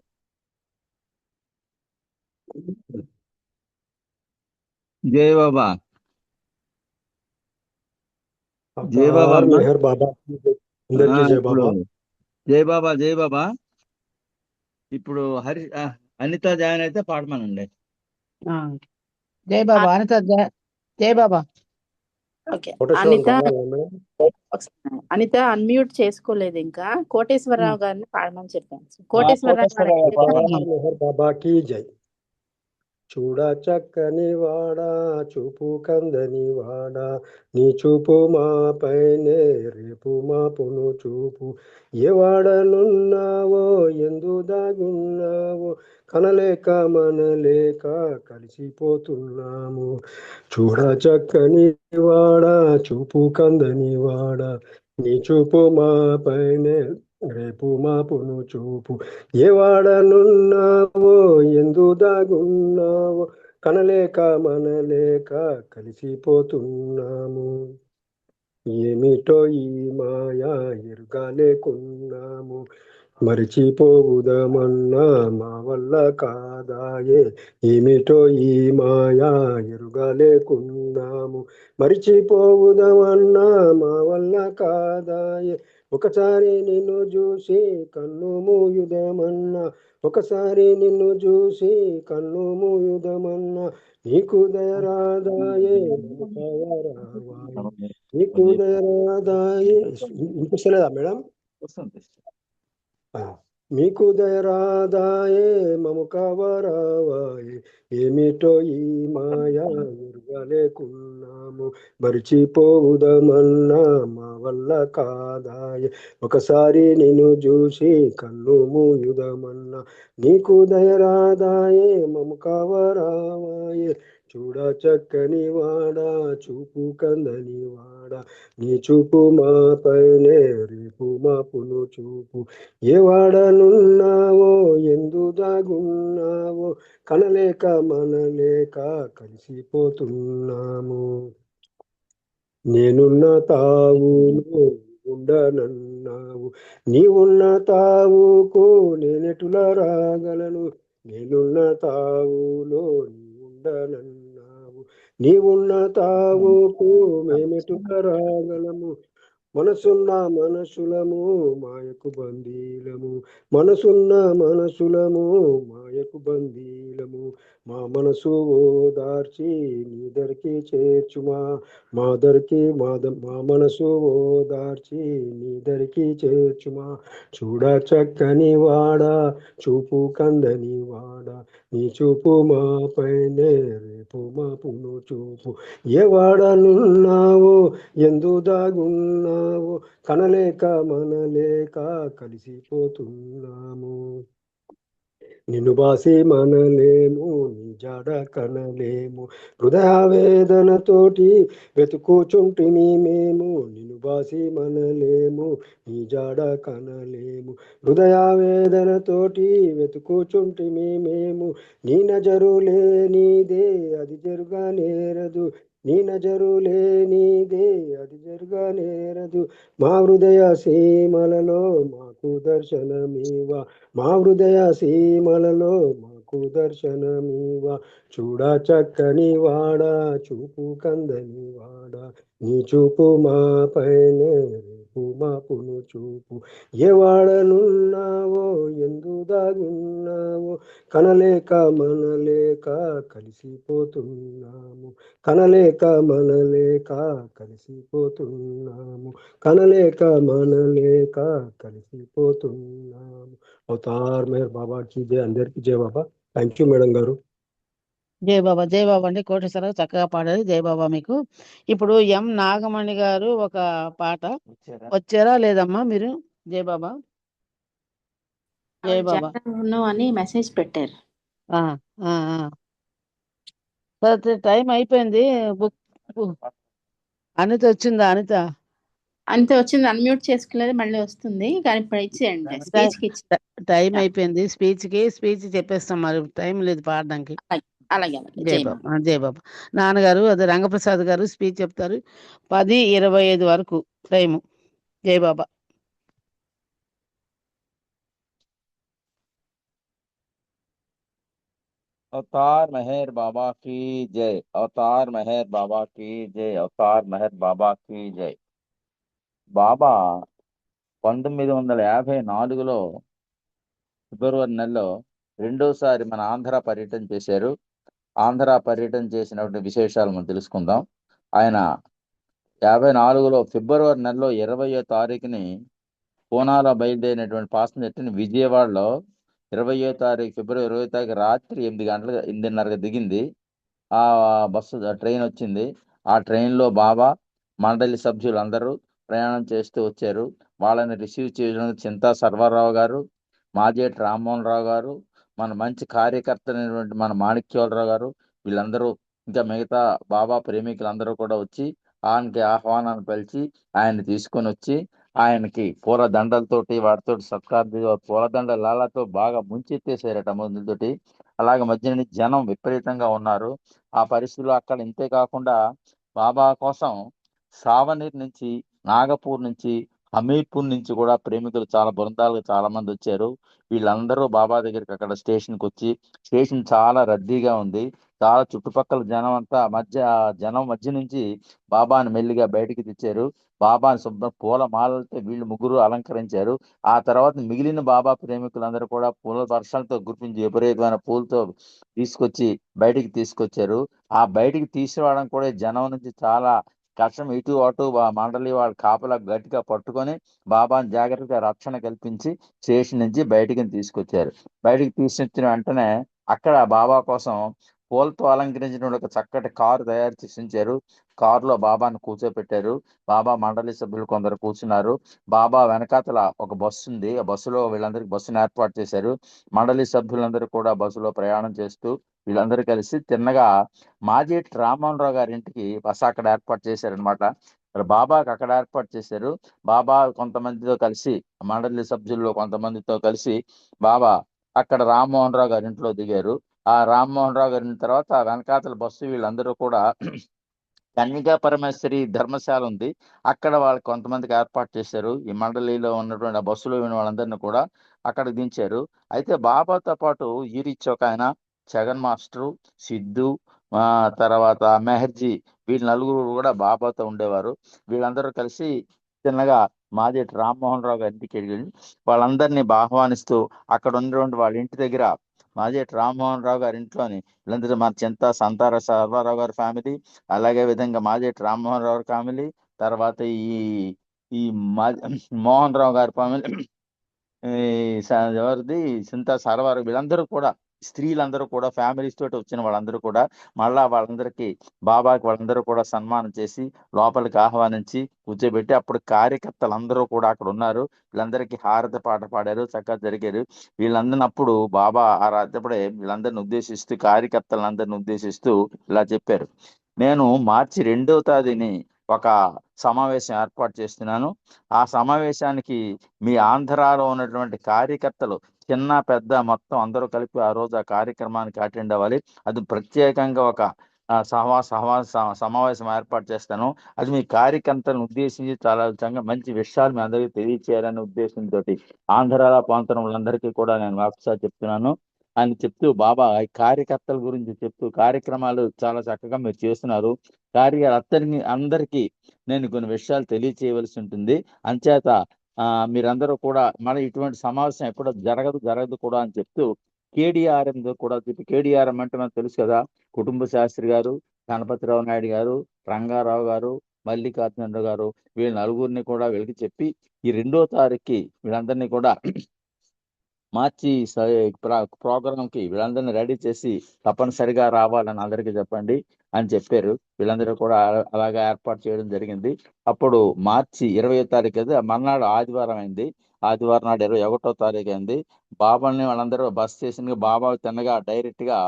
జై బాబా. జై బాబా అవతార్ అమ్మా. మెహర్ బాబా. అందరికీ జై ఇప్పుడు బాబా. జై బాబా, జై బాబా. ఇప్పుడు అనిత జాయిన్ అయితే పాడమనండి. జై బాబా అనిత. జై బాబా. ఓకే కోటేశ్వరరావు అనిత. రావాలా మేడం? అనిత అన్మ్యూట్ చేసుకోలేదు ఇంకా. కోటేశ్వరరావు గారిని పాడమని చెప్పాను. కోటేశ్వరరావు గారు అవతార్ మెహర్ బాబాకి జై. చూడ చక్కని వాడా, చూపు కందని వాడా, నీ చూపు మాపైనే రేపు మాపును చూపు. ఏ వాడనున్నావో ఎందు దాగున్నావో, కనలేక మనలేక కలిసిపోతున్నాము. చూడ చక్కని వాడా, చూపు కందని వాడా, నీ చూపు మాపైనే రేపు మాపును చూపు. ఏ వాడనున్నావో ఎందు దాగున్నావో, కనలేక మనలేక కలిసిపోతున్నాము. ఏమిటో ఈ మాయా ఎరుగలేకున్నాము, మరిచిపోవుదమన్నా మా వల్ల కాదాయే. ఏమిటో ఈ మాయా ఎరుగలేకున్నాము, మరిచిపోవుదమన్నా మా వల్ల కాదాయే. ఒకసారి నిన్ను చూసి కన్ను మూయుదమన్నా, ఒకసారి నిన్ను చూసి కన్ను మూయుదమన్నా, నీకు దయరాదాయే నీకు దయరాదాయే. వినిపిస్తలేదా మేడం? మీకు దయరాదాయే మము కావరావాయే. ఏమిటో ఈ మాయా ఎరుగలేకున్నాము, మరిచిపోవుదమన్నా మా వల్ల కాదాయే. ఒకసారి నిన్ను చూసి కన్ను మూయుదమన్నా, నీకు దయరాదాయే మము కావరావాయే. చూడ చక్కని వాడా, చూపు కందని వాడా, నీ చూపు మాపైనే రేపు మాపును చూపు. ఏ వాడనున్నావో ఎందు దాగున్నావో, కనలేక మనలేక కలిసిపోతున్నాము. నేనున్న తావులో ఉండనన్నావు, నీవున్న తావుకు నేనెటులా రాగలను. నేనున్న తావులో నీవుండనన్నావు, నీవున్న తావుకు మేమెటులా రాగలము. మనసున్న మనసులము మాయకు బందీలము, మనసున్న మనసులము మాయకు బందీలము. మా మనసు ఓదార్చి నీదరికి చేర్చుమా, మా మనసు ఓదార్చి నీదరికి చేర్చుమా. చూడ చక్కని వాడా, చూపు కందని వాడా, నీ చూపు మా పైనే రేపు మాపును చూపు. ఏ వాడనున్నావో ఎందు దాగున్నావో, కనలేక మనలేక కలిసిపోతున్నాము. నిన్ను బాసి మనలేము, నీ జాడ కనలేము. హృదయావేదనతోటి వెతుకుచుంటిమి మేము, నిన్ను బాసి మనలేము, నీ జాడ కనలేము. హృదయావేదనతోటి వెతుకుచుంటిమి మేము, నీ నజరు లేనిదే అది జరుగనేరదు, నీ నజరు లేనిదే అది జరుగనేరదు. మా హృదయ సీమలలో మాకు దర్శనమీవా, మా హృదయ సీమలలో మాకు దర్శనమీవా. చూడ చక్కని వాడా, చూపు కందని వాడా, నీ చూపు మా పైనే రేపు మాపును చూపు. ఏ వాడనున్నావో ఎందు దాగున్నావో, కనలేక మనలేక కలిసిపోతున్నాము, కనలేక మనలేక కలిసిపోతున్నాము, కనలేక మనలేక కలిసిపోతున్నాము. అవతార్ మేర్ బాబా కి జై. అందరికి జై బాబా. థ్యాంక్ యూ మేడం గారు. జై బాబా, జై బాబా అండి. కోటేశ్వరరావు చక్కగా పాడారు. జై బాబా మీకు. ఇప్పుడు ఎం నాగమణి గారు ఒక పాట వచ్చారా లేదమ్మా మీరు? జై బాబా, జై బాబా. జాయిన్ అని మెసేజ్ పెట్టారు. ఆ, ఆ, ఆ. సరే, టైం అయిపోయింది. బుక్ అనిత వచ్చిందా? అనిత అంతే వచ్చింది, అన్మ్యూట్ చేసుకోలేదు, మళ్ళీ వస్తుంది. కానీ ఇప్పుడు ఇచ్చేయండి, స్పీచ్ కి టైం అయిపోయింది. స్పీచ్ చెప్పేస్తాం, మరి టైం లేదు పాడడానికి. అలాగే జై జై బాబా, జై బాబా. నాన్నగారు అదే రంగప్రసాద్ గారు స్పీచ్ చెప్తారు. 10:25 వరకు టైము. జై బాబా. अवतार मेहर बाबा की जय, अवतार मेहर बाबा की जय, अवतार मेहर बाबा की जय. బాబా 1954లో ఫిబ్రవరి నెలలో రెండోసారి మన ఆంధ్ర పర్యటన చేశారు. ఆంధ్ర పర్యటన చేసినటువంటి విశేషాలు మనం తెలుసుకుందాం. ఆయన 54లో ఫిబ్రవరి నెలలో 20వ తారీఖుని పూనాలో బయలుదేరినటువంటి పాసెంజర్ని విజయవాడలో 20వ తారీఖు ఫిబ్రవరి 20వ తారీఖు రాత్రి 8:30కి దిగింది. ఆ ట్రైన్ వచ్చింది. ఆ ట్రైన్లో బాబా మండలి సభ్యులు అందరూ ప్రయాణం చేస్తూ వచ్చారు. వాళ్ళని రిసీవ్ చేయడానికి చింతా సర్వారావు గారు, మాజేటి రామ్మోహన్ రావు గారు, మన మంచి కార్యకర్త అయినటువంటి మన మాణిక్యోలరావు గారు, వీళ్ళందరూ ఇంకా మిగతా బాబా ప్రేమికులందరూ కూడా వచ్చి ఆయనకి ఆహ్వానాన్ని పిలిచి ఆయన్ని తీసుకొని వచ్చి ఆయనకి పూల దండలతోటి వాటితోటి సత్కార పూలదండ లాలతో బాగా ముంచెత్తేసారట మందులతోటి. అలాగే మధ్యన జనం విపరీతంగా ఉన్నారు. ఆ పరిస్థితుల్లో అక్కడ ఇంతే కాకుండా బాబా కోసం సావనీర్ నుంచి, నాగపూర్ నుంచి, హమీర్పూర్ నుంచి కూడా ప్రేమికులు చాలా బృందాలు చాలా మంది వచ్చారు. వీళ్ళందరూ బాబా దగ్గరికి అక్కడ స్టేషన్కి వచ్చి, స్టేషన్ చాలా రద్దీగా ఉంది. చాలా చుట్టుపక్కల జనం మధ్య నుంచి బాబాని మెల్లిగా బయటికి తెచ్చారు. బాబాని పూల మాలలతో వీళ్ళు ముగ్గురు అలంకరించారు. ఆ తర్వాత మిగిలిన బాబా ప్రేమికులందరూ కూడా పూల వర్షాలతో గుర్తించి విపరీతమైన పూలతో తీసుకొచ్చి బయటికి తీసుకొచ్చారు. ఆ బయటికి తీసుకురావడం కూడా జనం నుంచి చాలా కష్టం. ఇటు అటు మండలి వాళ్ళ కాపలా గట్టిగా పట్టుకొని బాబాని జాగ్రత్తగా రక్షణ కల్పించి స్టేషన్ నుంచి బయటికి తీసుకొచ్చారు. బయటికి తీసుకొచ్చిన వెంటనే అక్కడ బాబా కోసం పూలతో అలంకరించిన ఒక చక్కటి కారు తయారు చేసి ఉంచారు. కారులో బాబాను కూర్చోపెట్టారు. బాబా మండలి సభ్యులు కొందరు కూర్చున్నారు. బాబా వెనకాతల ఒక బస్సు ఉంది. ఆ బస్సులో వీళ్ళందరికీ బస్సును ఏర్పాటు చేశారు. మండలి సభ్యులందరూ కూడా బస్సులో ప్రయాణం చేస్తూ వీళ్ళందరూ కలిసి తిన్నగా మాజేటి రామ్మోహన్ రావు గారి ఇంటికి బస్సు అక్కడ ఏర్పాటు చేశారనమాట. బాబాకి అక్కడ ఏర్పాటు చేశారు. బాబా కొంతమందితో కలిసి, మండలి సభ్యుల్లో కొంతమందితో కలిసి బాబా అక్కడ రామ్మోహన్ రావు గారి ఇంట్లో దిగారు. ఆ రామ్మోహన్ రావు గారి తర్వాత వెనకాతల బస్సు వీళ్ళందరూ కూడా కన్యకా పరమేశ్వరి ధర్మశాల ఉంది, అక్కడ వాళ్ళు కొంతమందికి ఏర్పాటు చేశారు. ఈ మండలిలో ఉన్నటువంటి ఆ బస్సులో ఉన్న వాళ్ళందరినీ కూడా అక్కడ దించారు. అయితే బాబాతో పాటు ఈరిచ్ ఒక ఆయన, జగన్ మాస్టరు, సిద్ధు, తర్వాత మెహర్జీ, వీళ్ళ నలుగురు కూడా బాబాతో ఉండేవారు. వీళ్ళందరూ కలిసి తిన్నగా మాదేటి రామ్మోహన్ రావు గారి ఇంటికి వెళ్ళి వాళ్ళందరినీ ఆహ్వానిస్తూ అక్కడ ఉన్నటువంటి వాళ్ళ ఇంటి దగ్గర మాదేటి రామ్మోహన్ రావు గారి ఇంట్లోని వీళ్ళందరూ మన చింత సంతార సర్వారావు గారి ఫ్యామిలీ, అలాగే విధంగా మాదేటి రామ్మోహన్ రావు గారి ఫ్యామిలీ, తర్వాత ఈ ఈ మా మోహన్ రావు గారి ఫ్యామిలీ, ఎవరిది సింతా సరవారు, వీళ్ళందరూ కూడా స్త్రీలందరూ కూడా ఫ్యామిలీస్ తోటి వచ్చిన వాళ్ళందరూ కూడా మళ్ళా వాళ్ళందరికీ బాబాకి వాళ్ళందరూ కూడా సన్మానం చేసి లోపలికి ఆహ్వానించి కూర్చోబెట్టి అప్పుడు కార్యకర్తలు అందరూ కూడా అక్కడ ఉన్నారు. వీళ్ళందరికీ హారతి పాట పాడారు, చక్కగా జరిగారు. వీళ్ళందరినీ అప్పుడు బాబా ఆ రాత్రిప్పుడే వీళ్ళందరిని ఉద్దేశిస్తూ కార్యకర్తలందరిని ఉద్దేశిస్తూ ఇలా చెప్పారు, నేను మార్చి 2వ తేదీని ఒక సమావేశం ఏర్పాటు చేస్తున్నాను. ఆ సమావేశానికి మీ ఆంధ్రాలో ఉన్నటువంటి కార్యకర్తలు చిన్న పెద్ద మొత్తం అందరూ కలిపి ఆ రోజు ఆ కార్యక్రమానికి అటెండ్ అవ్వాలి. అది ప్రత్యేకంగా ఒక సమావేశం ఏర్పాటు చేస్తాను. అది మీ కార్యకర్తలను ఉద్దేశించి చాలా మంచి విషయాలు మీ అందరికీ తెలియచేయాలనే ఉద్దేశంతో ఆంధ్రాల ప్రాంతంలో కూడా నేను ఒకసారి చెప్తున్నాను అని చెప్తూ బాబా ఈ కార్యకర్తల గురించి చెప్తూ కార్యక్రమాలు చాలా చక్కగా మీరు చేస్తున్నారు. అందరికీ నేను కొన్ని విషయాలు తెలియచేయవలసి ఉంటుంది. అంచేత మీరందరూ కూడా మన ఇటువంటి సమావేశం ఎప్పుడో జరగదు కూడా అని చెప్తూ కేడిఆర్ఎం కూడా చెప్పి, కేడిఆర్ఎం అంటే మనకు తెలుసు కదా, కుటుంబ శాస్త్రి గారు, గణపతిరావు నాయుడు గారు, రంగారావు గారు, మల్లికార్జునరావు గారు, వీళ్ళ నలుగురిని కూడా వీళ్ళకి చెప్పి ఈ 2వ తారీఖుకి వీళ్ళందరినీ కూడా మార్చి ప్రోగ్రాంకి వీళ్ళందరినీ రెడీ చేసి తప్పనిసరిగా రావాలని అందరికీ చెప్పండి అని చెప్పారు. వీళ్ళందరూ కూడా అలాగా ఏర్పాటు చేయడం జరిగింది. అప్పుడు మార్చి 20వ తారీఖు అది మర్నాడు ఆదివారం అయింది. ఆదివారం నాడు 21వ తారీఖు అయింది. బాబాని వాళ్ళందరూ బస్ స్టేషన్ బాబా తిన్నగా డైరెక్ట్ గా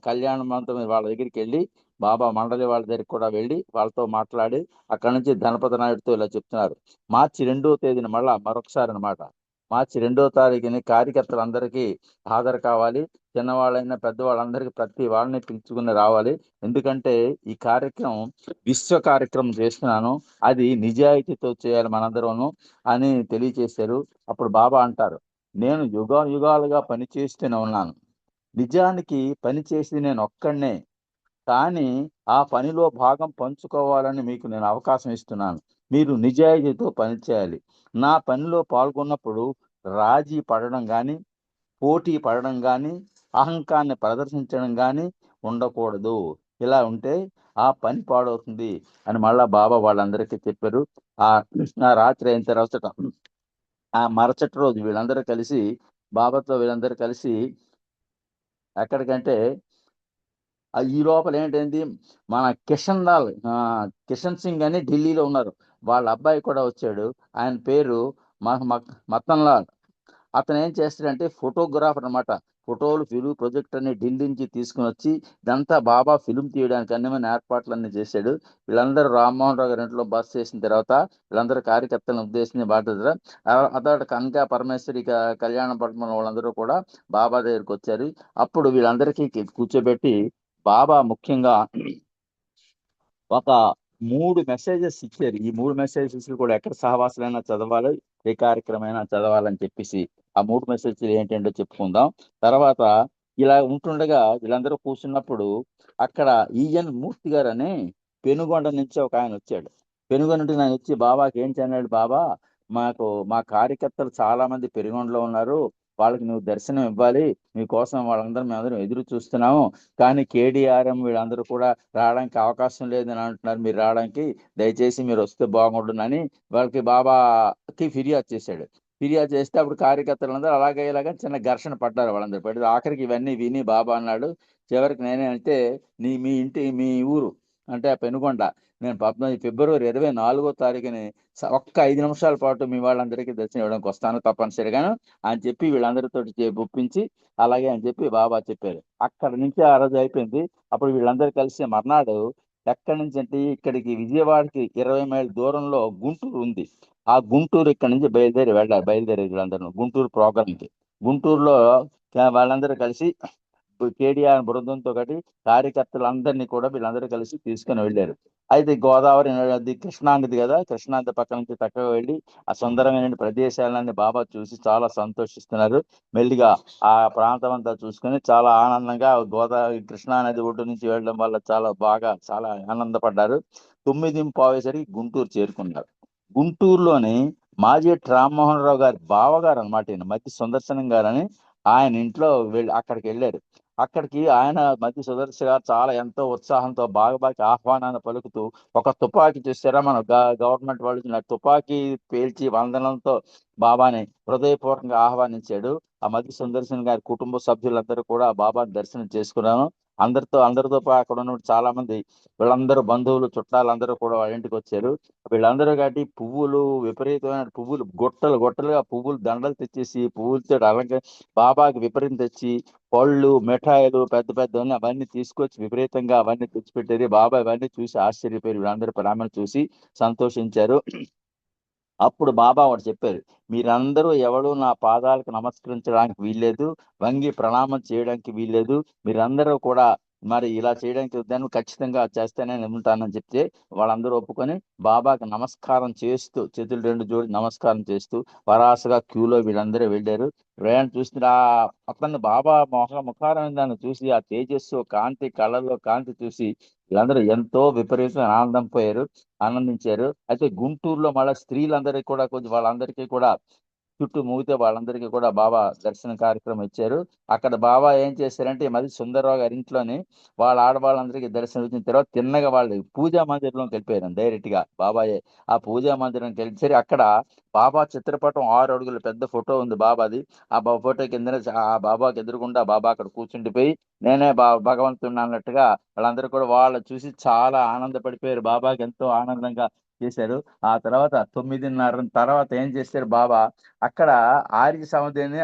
కళ్యాణ మండపం వాళ్ళ దగ్గరికి వెళ్ళి బాబా మండలి వాళ్ళ దగ్గరికి కూడా వెళ్ళి వాళ్ళతో మాట్లాడి అక్కడ నుంచి గణపతి నాయుడుతో ఇలా చెప్తున్నారు, మార్చి 2వ తేదీన మళ్ళా మరొకసారి అనమాట, మార్చి 2వ తారీఖుని కార్యకర్తలందరికీ హాజరు కావాలి. చిన్నవాళ్ళైనా పెద్దవాళ్ళందరికీ ప్రతి వాళ్ళని పిలుచుకుని రావాలి. ఎందుకంటే ఈ కార్యక్రమం విశ్వ కార్యక్రమం చేస్తున్నాను, అది నిజాయితీతో చేయాలి మనందరూ అని తెలియచేశారు. అప్పుడు బాబా అంటారు, నేను యుగాలుగా పని చేస్తూనే ఉన్నాను. నిజానికి పని చేసి నేను ఒక్కడనే, కానీ ఆ పనిలో భాగం పంచుకోవాలని మీకు నేను అవకాశం ఇస్తున్నాను. మీరు నిజాయితీతో పనిచేయాలి. నా పనిలో పాల్గొన్నప్పుడు రాజీ పడడం కానీ, పోటీ పడడం కానీ, అహంకారాన్ని ప్రదర్శించడం కానీ ఉండకూడదు. ఇలా ఉంటే ఆ పని పాడవుతుంది అని మళ్ళా బాబా వాళ్ళందరికీ చెప్పారు. ఆ రాత్రి అయిన తర్వాత ఆ మరుసటి రోజు వీళ్ళందరూ కలిసి బాబాతో వీళ్ళందరూ కలిసి ఎక్కడికంటే ఈ లోపల ఏంటంది, మన కిషన్ సింగ్ అని ఢిల్లీలో ఉన్నారు, వాళ్ళ అబ్బాయి కూడా వచ్చాడు. ఆయన పేరు మతన్ లాల్. అతను ఏం చేస్తాడంటే ఫోటోగ్రాఫర్ అనమాట. ఫోటోలు ఫిల్మ్ ప్రొజెక్ట్ అన్ని ఢిల్లీ నుంచి తీసుకుని వచ్చి ఇదంతా బాబా ఫిల్మ్ తీయడానికి అన్ని ఏర్పాట్లన్నీ చేశాడు. వీళ్ళందరూ రామ్మోహన్ రావు గారి ఇంట్లో బస్ చేసిన తర్వాత వీళ్ళందరూ కార్యకర్తలను ఉద్దేశించి మాట్లాడారు. అతడు కనక పరమేశ్వరి కళ్యాణ పట్టణంలో వాళ్ళందరూ కూడా బాబా దగ్గరికి వచ్చారు. అప్పుడు వీళ్ళందరికీ కూర్చోబెట్టి బాబా ముఖ్యంగా ఒక 3 మెసేజెస్ ఇచ్చారు. ఈ 3 మెసేజెస్ కూడా ఎక్కడ సహవాసులైనా చదవాలి, ఏ కార్యక్రమైనా చదవాలని చెప్పేసి ఆ 3 మెసేజ్లు ఏంటంటో చెప్పుకుందాం. తర్వాత ఇలా ఉంటుండగా వీళ్ళందరూ కూర్చున్నప్పుడు అక్కడ ఈఎన్ మూర్తి గారు అని పెనుగొండ నుంచి ఒక ఆయన వచ్చాడు. పెనుగొండ నుంచి ఆయన వచ్చి బాబాకి ఏం చెన్నాడు, బాబా మా కార్యకర్తలు చాలా మంది పెనుగొండలో ఉన్నారు, వాళ్ళకి నువ్వు దర్శనం ఇవ్వాలి, మీకోసం మేమందరం ఎదురు చూస్తున్నాము, కానీ కేడిఆర్ఎం వీళ్ళందరూ కూడా రావడానికి అవకాశం లేదని అంటున్నారు, మీరు రావడానికి దయచేసి మీరు వస్తే బాగుంటుందని వాళ్ళకి బాబాకి ఫిర్యాదు చేశాడు. ఫిర్యాదు చేస్తే అప్పుడు కార్యకర్తలందరూ అలాగే ఇలాగా చిన్న ఘర్షణ పడ్డారు. వాళ్ళందరూ పడి ఆఖరికి ఇవన్నీ విని బాబా అన్నాడు, చివరికి నేనే అంటే మీ ఊరు అంటే పెనుగొండ, నేను ఫిబ్రవరి 24వ తారీఖుని ఒక్క 5 నిమిషాల పాటు మీ వాళ్ళందరికీ దర్శనం ఇవ్వడానికి వస్తాను తప్పనిసరిగాను అని చెప్పి వీళ్ళందరితో ఒప్పించి అలాగే అని చెప్పి బాబా చెప్పారు. అక్కడ నుంచి ఆ రోజు అయిపోయింది. అప్పుడు వీళ్ళందరూ కలిసి మర్నాడు ఎక్కడి నుంచి అంటే ఇక్కడికి విజయవాడకి 20 మైళ్ళ దూరంలో గుంటూరు ఉంది. ఆ గుంటూరు ఇక్కడ నుంచి బయలుదేరి వీళ్ళందరూ గుంటూరు ప్రోగ్రాంకి. గుంటూరులో వాళ్ళందరూ కలిసి కేడిఆర్ బృందంతో కట్టి కార్యకర్తలందరినీ కూడా వీళ్ళందరూ కలిసి తీసుకుని వెళ్ళారు. అయితే గోదావరి నది కృష్ణానది కదా, కృష్ణానది పక్క నుంచి చక్కగా వెళ్ళి ఆ సుందరమైన ప్రదేశాలన్నీ బాబా చూసి చాలా సంతోషిస్తున్నారు. మెల్లిగా ఆ ప్రాంతం అంతా చూసుకుని చాలా ఆనందంగా గోదావరి కృష్ణానది ఒడ్డు నుంచి వెళ్ళడం వల్ల చాలా ఆనందపడ్డారు. 9:15 గుంటూరు చేరుకున్నారు. గుంటూరులోని మాజేటి రామ్మోహన్ రావు గారి బావగారు అనమాట ఈయన మధ్య సుదర్శనం గారు అని. ఆయన ఇంట్లో అక్కడికి వెళ్ళారు. అక్కడికి ఆయన మధ్య సుదర్శన్ గారు చాలా ఎంతో ఉత్సాహంతో బాగా ఆహ్వానాన్ని పలుకుతూ ఒక తుపాకీ చూసారా, మన గవర్నమెంట్ వాళ్ళు ఇచ్చిన తుపాకీ పేల్చి వందనంతో బాబాని హృదయపూర్వకంగా ఆహ్వానించాడు. ఆ మధ్య సుదర్శన్ గారి కుటుంబ సభ్యులందరూ కూడా బాబాని దర్శనం చేసుకున్నాను. అందరితో అక్కడ ఉన్న చాలా మంది వీళ్ళందరూ బంధువులు చుట్టాలందరూ కూడా వాళ్ళ ఇంటికి వచ్చారు. వీళ్ళందరూ కాబట్టి పువ్వులు, విపరీతమైన పువ్వులు, గొట్టలుగా పువ్వులు దండలు తెచ్చేసి పువ్వులతో బాబాకి విపరీతం తెచ్చి పళ్ళు, మిఠాయిలు పెద్ద పెద్దవన్నీ అవన్నీ తీసుకొచ్చి విపరీతంగా అవన్నీ తెచ్చిపెట్టారు. బాబా ఇవన్నీ చూసి ఆశ్చర్యపోయారు. వీళ్ళందరూ ప్రేమను చూసి సంతోషించారు. అప్పుడు బాబా ఒకటి చెప్పారు, మీరందరూ ఎవరు నా పాదాలకు నమస్కరించడానికి వీల్లేదు, వంగి ప్రణామం చేయడానికి వీల్లేదు, మీరందరూ కూడా మరి ఇలా చేయడానికి వద్దని ఖచ్చితంగా చేస్తేనే ఉంటానని చెప్తే వాళ్ళందరూ ఒప్పుకొని బాబాకి నమస్కారం చేస్తూ చేతులు రెండు జోడి నమస్కారం చేస్తూ వరాసగా క్యూలో వీళ్ళందరూ వెళ్ళారు. వేణు చూసిన అతన్ని బాబా ముఖారం దాన్ని చూసి ఆ తేజస్సు కాంతి, కళ్ళల్లో కాంతి చూసి వీళ్ళందరూ ఎంతో విపరీతమైన ఆనందించారు. అయితే గుంటూరులో మళ్ళీ స్త్రీలందరికీ కూడా కొంచెం వాళ్ళందరికీ కూడా చుట్టూ మూగితే వాళ్ళందరికీ కూడా బాబా దర్శన కార్యక్రమం ఇచ్చారు. అక్కడ బాబా ఏం చేశారంటే ఈ మధ్య సుందరరావు గారి ఇంట్లోని వాళ్ళ ఆడవాళ్ళందరికీ దర్శనం ఇచ్చిన తర్వాత తిన్నగా వాళ్ళు పూజా మందిరంలోకి వెళ్ళిపోయారు డైరెక్ట్ గా. బాబాయే ఆ పూజా మందిరంకి వెళ్ళిసరి అక్కడ బాబా చిత్రపటం 6 అడుగుల పెద్ద ఫోటో ఉంది బాబాది. ఆ ఫోటో కింద ఆ బాబాకి ఎదురుకుండా బాబా అక్కడ కూర్చుండిపోయి నేనే భగవంతుడిని అన్నట్టుగా వాళ్ళందరూ కూడా వాళ్ళు చూసి చాలా ఆనందపడిపోయారు. బాబాకి ఎంతో ఆనందంగా చేశారు. ఆ తర్వాత 9:30 తర్వాత ఏం చేశారు బాబా, అక్కడ ఆర్య సమాధిని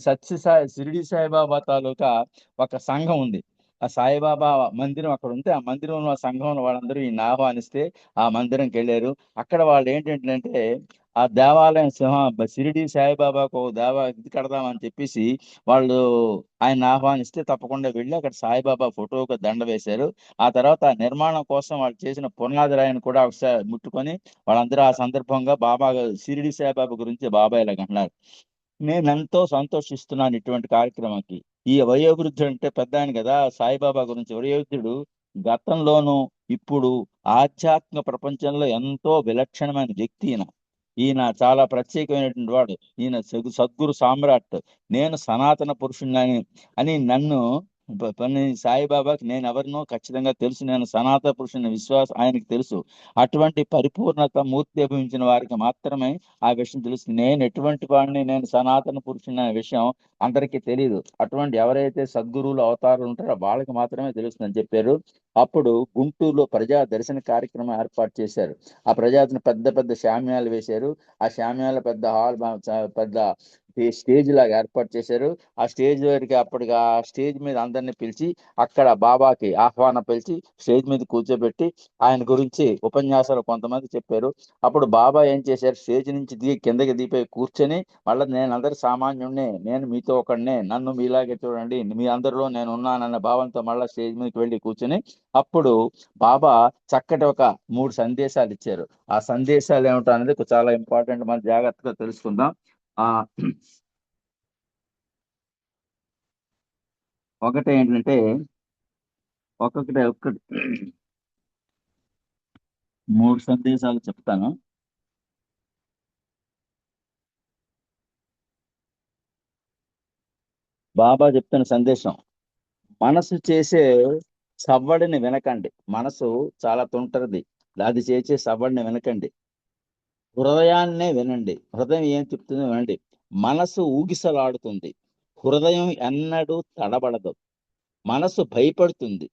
సత్యసాయి షిరిడి సాయిబాబా తాలూకా ఒక సంఘం ఉంది. ఆ సాయిబాబా మందిరం అక్కడ ఉంటే ఆ మందిరంలో సంఘంలో వాళ్ళందరూ ఈయన ఆహ్వానిస్తే ఆ మందిరంకి వెళ్ళారు. అక్కడ వాళ్ళు ఏంటంటే ఆ దేవాలయం షిరిడి సాయిబాబాకు ఇది కడదామని చెప్పేసి వాళ్ళు ఆయన ఆహ్వానిస్తే తప్పకుండా వెళ్ళి అక్కడ సాయిబాబా ఫోటోకు దండ వేశారు. ఆ తర్వాత ఆ నిర్మాణం కోసం వాళ్ళు చేసిన పునాది రాయిని కూడా ఒకసారి ముట్టుకొని వాళ్ళందరూ ఆ సందర్భంగా బాబా షిరిడి సాయిబాబా గురించి బాబా ఇలాగ అన్నారు, నేను ఎంతో సంతోషిస్తున్నాను ఇటువంటి కార్యక్రమానికి. ఈ వయోవృద్ధుడు అంటే పెద్ద ఆయన కదా సాయిబాబా గురించి. వయోవృద్ధుడు గతంలోనూ ఇప్పుడు ఆధ్యాత్మిక ప్రపంచంలో ఎంతో విలక్షణమైన వ్యక్తి ఈయన చాలా ప్రత్యేకమైనటువంటి వాడు. ఈయన సద్గురు సామ్రాట్. నేను సనాతన పురుషుణ్ణి అని నన్ను సాయిబాబాకి నేను ఎవరినో ఖచ్చితంగా తెలుసు, నేను సనాతన పురుషుని విశ్వాసం ఆయనకి తెలుసు. అటువంటి పరిపూర్ణత మూర్తి అభించిన వారికి మాత్రమే ఆ విషయం తెలుసు. నేను ఎటువంటి వాడిని, నేను సనాతన పురుషుని అనే విషయం అందరికీ తెలియదు. అటువంటి ఎవరైతే సద్గురువులు అవతారాలు ఉంటారో వాళ్ళకి మాత్రమే తెలుస్తుందని చెప్పారు. అప్పుడు గుంటూరులో ప్రజా దర్శన కార్యక్రమం ఏర్పాటు చేశారు. ఆ ప్రజాదరణ పెద్ద పెద్ద శామ్యాలు వేశారు. ఆ శామ్యాల పెద్ద హాల్ పెద్ద స్టేజ్ లాగా ఏర్పాటు చేశారు. ఆ స్టేజ్ వరకు అప్పటికి ఆ స్టేజ్ మీద అందరినీ పిలిచి అక్కడ బాబాకి ఆహ్వానం పిలిచి స్టేజ్ మీద కూర్చోబెట్టి ఆయన గురించి ఉపన్యాసాలు కొంతమంది చెప్పారు. అప్పుడు బాబా ఏం చేశారు, స్టేజ్ నుంచి కిందకి దిగిపోయి కూర్చొని మళ్ళీ నేను అందరు సామాన్యుడినే, నేను మీతో ఒకడినే, నన్ను మీలాగే చూడండి, మీ అందరిలో నేను ఉన్నానన్న భావంతో మళ్ళీ స్టేజ్ మీదకి వెళ్ళి కూర్చొని అప్పుడు బాబా చక్కటి ఒక 3 సందేశాలు ఇచ్చారు. ఆ సందేశాలు ఏమిటో అనేది చాలా ఇంపార్టెంట్, మనం జాగ్రత్తగా తెలుసుకుందాం. ఒకటి ఏంటంటే ఒక్కొక్కటి 3 సందేశాలు చెప్తాను. బాబా చెప్తున్న సందేశం, మనసు చేసే సవ్వడిని వినకండి. మనసు చాలా తుంటరిది, అది చేసే సవ్వడిని వినకండి, హృదయాన్నే వినండి. హృదయం ఏం చెప్తుందో వినండి. మనసు ఊగిసలాడుతుంది, హృదయం ఎన్నడూ తడబడదు. మనసు భయపడుతుంది,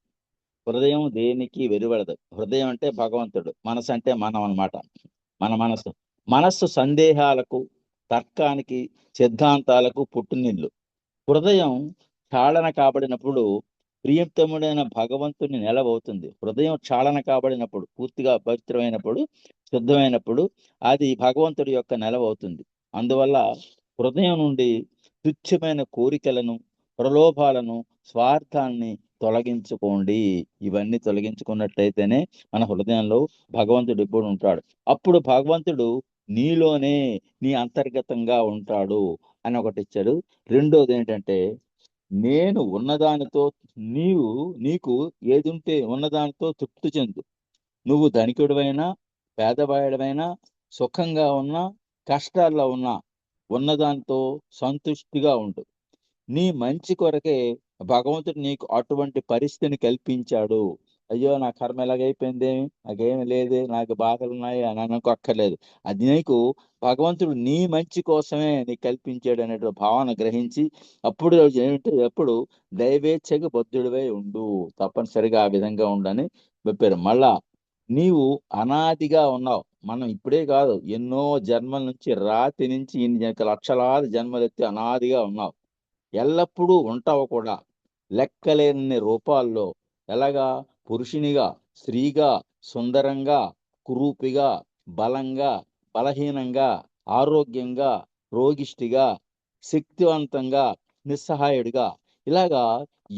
హృదయం దేనికి వెలువడదు. హృదయం అంటే భగవంతుడు, మనసు అంటే మనం అన్నమాట. మన మనస్సు సందేహాలకు, తర్కానికి, సిద్ధాంతాలకు పుట్టునిల్లు. హృదయం క్షాళన కాబడినప్పుడు ప్రియతముడైన భగవంతుని నెలవవుతుంది. హృదయం క్షాళన కాబడినప్పుడు, పూర్తిగా పవిత్రమైనప్పుడు, శుద్ధమైనప్పుడు అది భగవంతుడి యొక్క నెలవవుతుంది. అందువల్ల హృదయం నుండి తుచ్చమైన కోరికలను, ప్రలోభాలను, స్వార్థాన్ని తొలగించుకోండి. ఇవన్నీ తొలగించుకున్నట్లయితేనే మన హృదయంలో భగవంతుడు ఎప్పుడు ఉంటాడు. అప్పుడు భగవంతుడు నీలోనే, నీ అంతర్గతంగా ఉంటాడు అని ఒకటి ఇచ్చాడు. రెండోది ఏంటంటే, నేను ఉన్నదానితో నీకు ఏదుంటే ఉన్నదానితో తృప్తి చెందు. నువ్వు ధనికుడివైనా, పేదవాడివైనా, సుఖంగా ఉన్నా కష్టాల్లో ఉన్నా ఉన్నదాంతో సంతుష్టిగా ఉండు. నీ మంచి కొరకే భగవంతుడు నీకు అటువంటి పరిస్థితిని కల్పించాడు. అయ్యో నా కర్మ ఎలాగైపోయిందేమి, నాకేమి లేదే, నాకు బాధలు ఉన్నాయి అని అనుకోక్కర్లేదు. అది నీకు భగవంతుడు నీ మంచి కోసమే నీకు కల్పించాడు అనే భావన గ్రహించి అప్పుడు ఏమిటంటే ఎప్పుడు దైవేచ్ఛకు బద్ధుడివై ఉండు, తప్పనిసరిగా ఆ విధంగా ఉండని చెప్పారు. మళ్ళా నీవు అనాదిగా ఉన్నావు. మనం ఇప్పుడే కాదు, ఎన్నో జన్మల నుంచి రాతి నుంచి ఇన్ని లక్షలాది జన్మలెత్తి అనాదిగా ఉన్నావు. ఎల్లప్పుడూ ఉంటావు కూడా. లెక్కలేని రూపాల్లో ఎలాగా పురుషునిగా, స్త్రీగా, సుందరంగా, కురూపిగా, బలంగా, బలహీనంగా, ఆరోగ్యంగా, రోగిష్టిగా, శక్తివంతంగా, నిస్సహాయుడిగా, ఇలాగా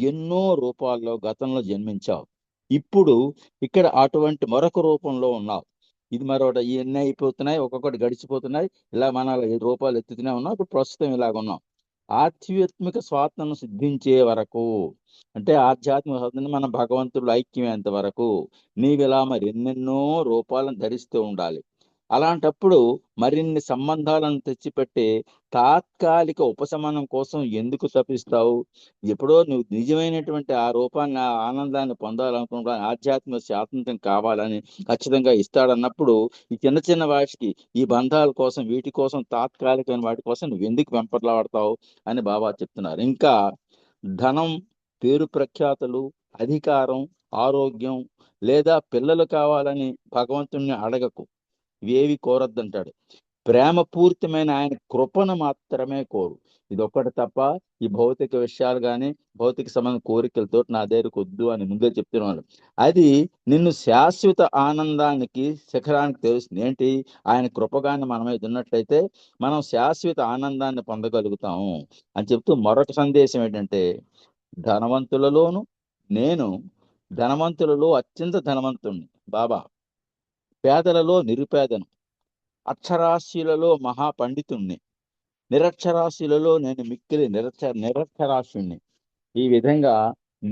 ఎన్నో రూపాల్లో గతంలో జన్మించావు. ఇప్పుడు ఇక్కడ అటువంటి మరొక రూపంలో ఉన్నావు. ఇది మరొకటి ఇవన్నీ అయిపోతున్నాయి, ఒక్కొక్కటి గడిచిపోతున్నాయి, ఇలా మన రూపాలు ఎత్తుతూనే ఉన్నాం. ఇప్పుడు ప్రస్తుతం ఇలాగ ఉన్నాం. ఆధ్యాత్మిక స్వాతంత్రం సిద్ధించే వరకు, అంటే ఆధ్యాత్మిక స్వాతంత్రం మన భగవంతుడు ఐక్యమేంత వరకు నీవిలా మరి ఎన్నెన్నో రూపాలను ధరిస్తూ ఉండాలి. అలాంటప్పుడు మరిన్ని సంబంధాలను తెచ్చిపెట్టి తాత్కాలిక ఉపశమనం కోసం ఎందుకు తప్పిస్తావు? ఎప్పుడో నువ్వు నిజమైనటువంటి ఆ రూపాన్ని, ఆ ఆనందాన్ని పొందాలనుకుంటా, ఆధ్యాత్మిక స్వాతంత్రం కావాలని ఖచ్చితంగా ఇస్తాడన్నప్పుడు ఈ చిన్న చిన్న వాటికి, ఈ బంధాల కోసం, వీటి కోసం, తాత్కాలికమైన వాటి కోసం నువ్వు ఎందుకు వెంపర్లాడతావు అని బాబా చెప్తున్నారు. ఇంకా ధనం, పేరు ప్రఖ్యాతులు, అధికారం, ఆరోగ్యం లేదా పిల్లలు కావాలని భగవంతుణ్ణి అడగకు. ఇవేవి కోరొద్దంటాడు. ప్రేమపూరితమైన ఆయన కృపను మాత్రమే కోరు. ఇది ఒక్కటి తప్ప ఈ భౌతిక విషయాలు కానీ భౌతిక సంబంధ కోరికలతో నా దగ్గరకు వద్దు అని ముందే చెప్తున్నాను. అది నిన్ను శాశ్వత ఆనందానికి శిఖరానికి తెలుస్తుంది. ఏంటి? ఆయన కృపగాన్ని మన మీద ఉన్నట్లయితే మనం శాశ్వత ఆనందాన్ని పొందగలుగుతాము అని చెప్తూ మరొక సందేశం ఏంటంటే, ధనవంతులలోను నేను ధనవంతులలో అత్యంత ధనవంతుణ్ణి బాబా, పేదలలో నిరుపేదను, అక్షరాస్యులలో మహాపండితుణ్ణి, నిరక్షరాస్యులలో నేను మిక్కిలి నిరక్షరాస్యుణ్ణి. ఈ విధంగా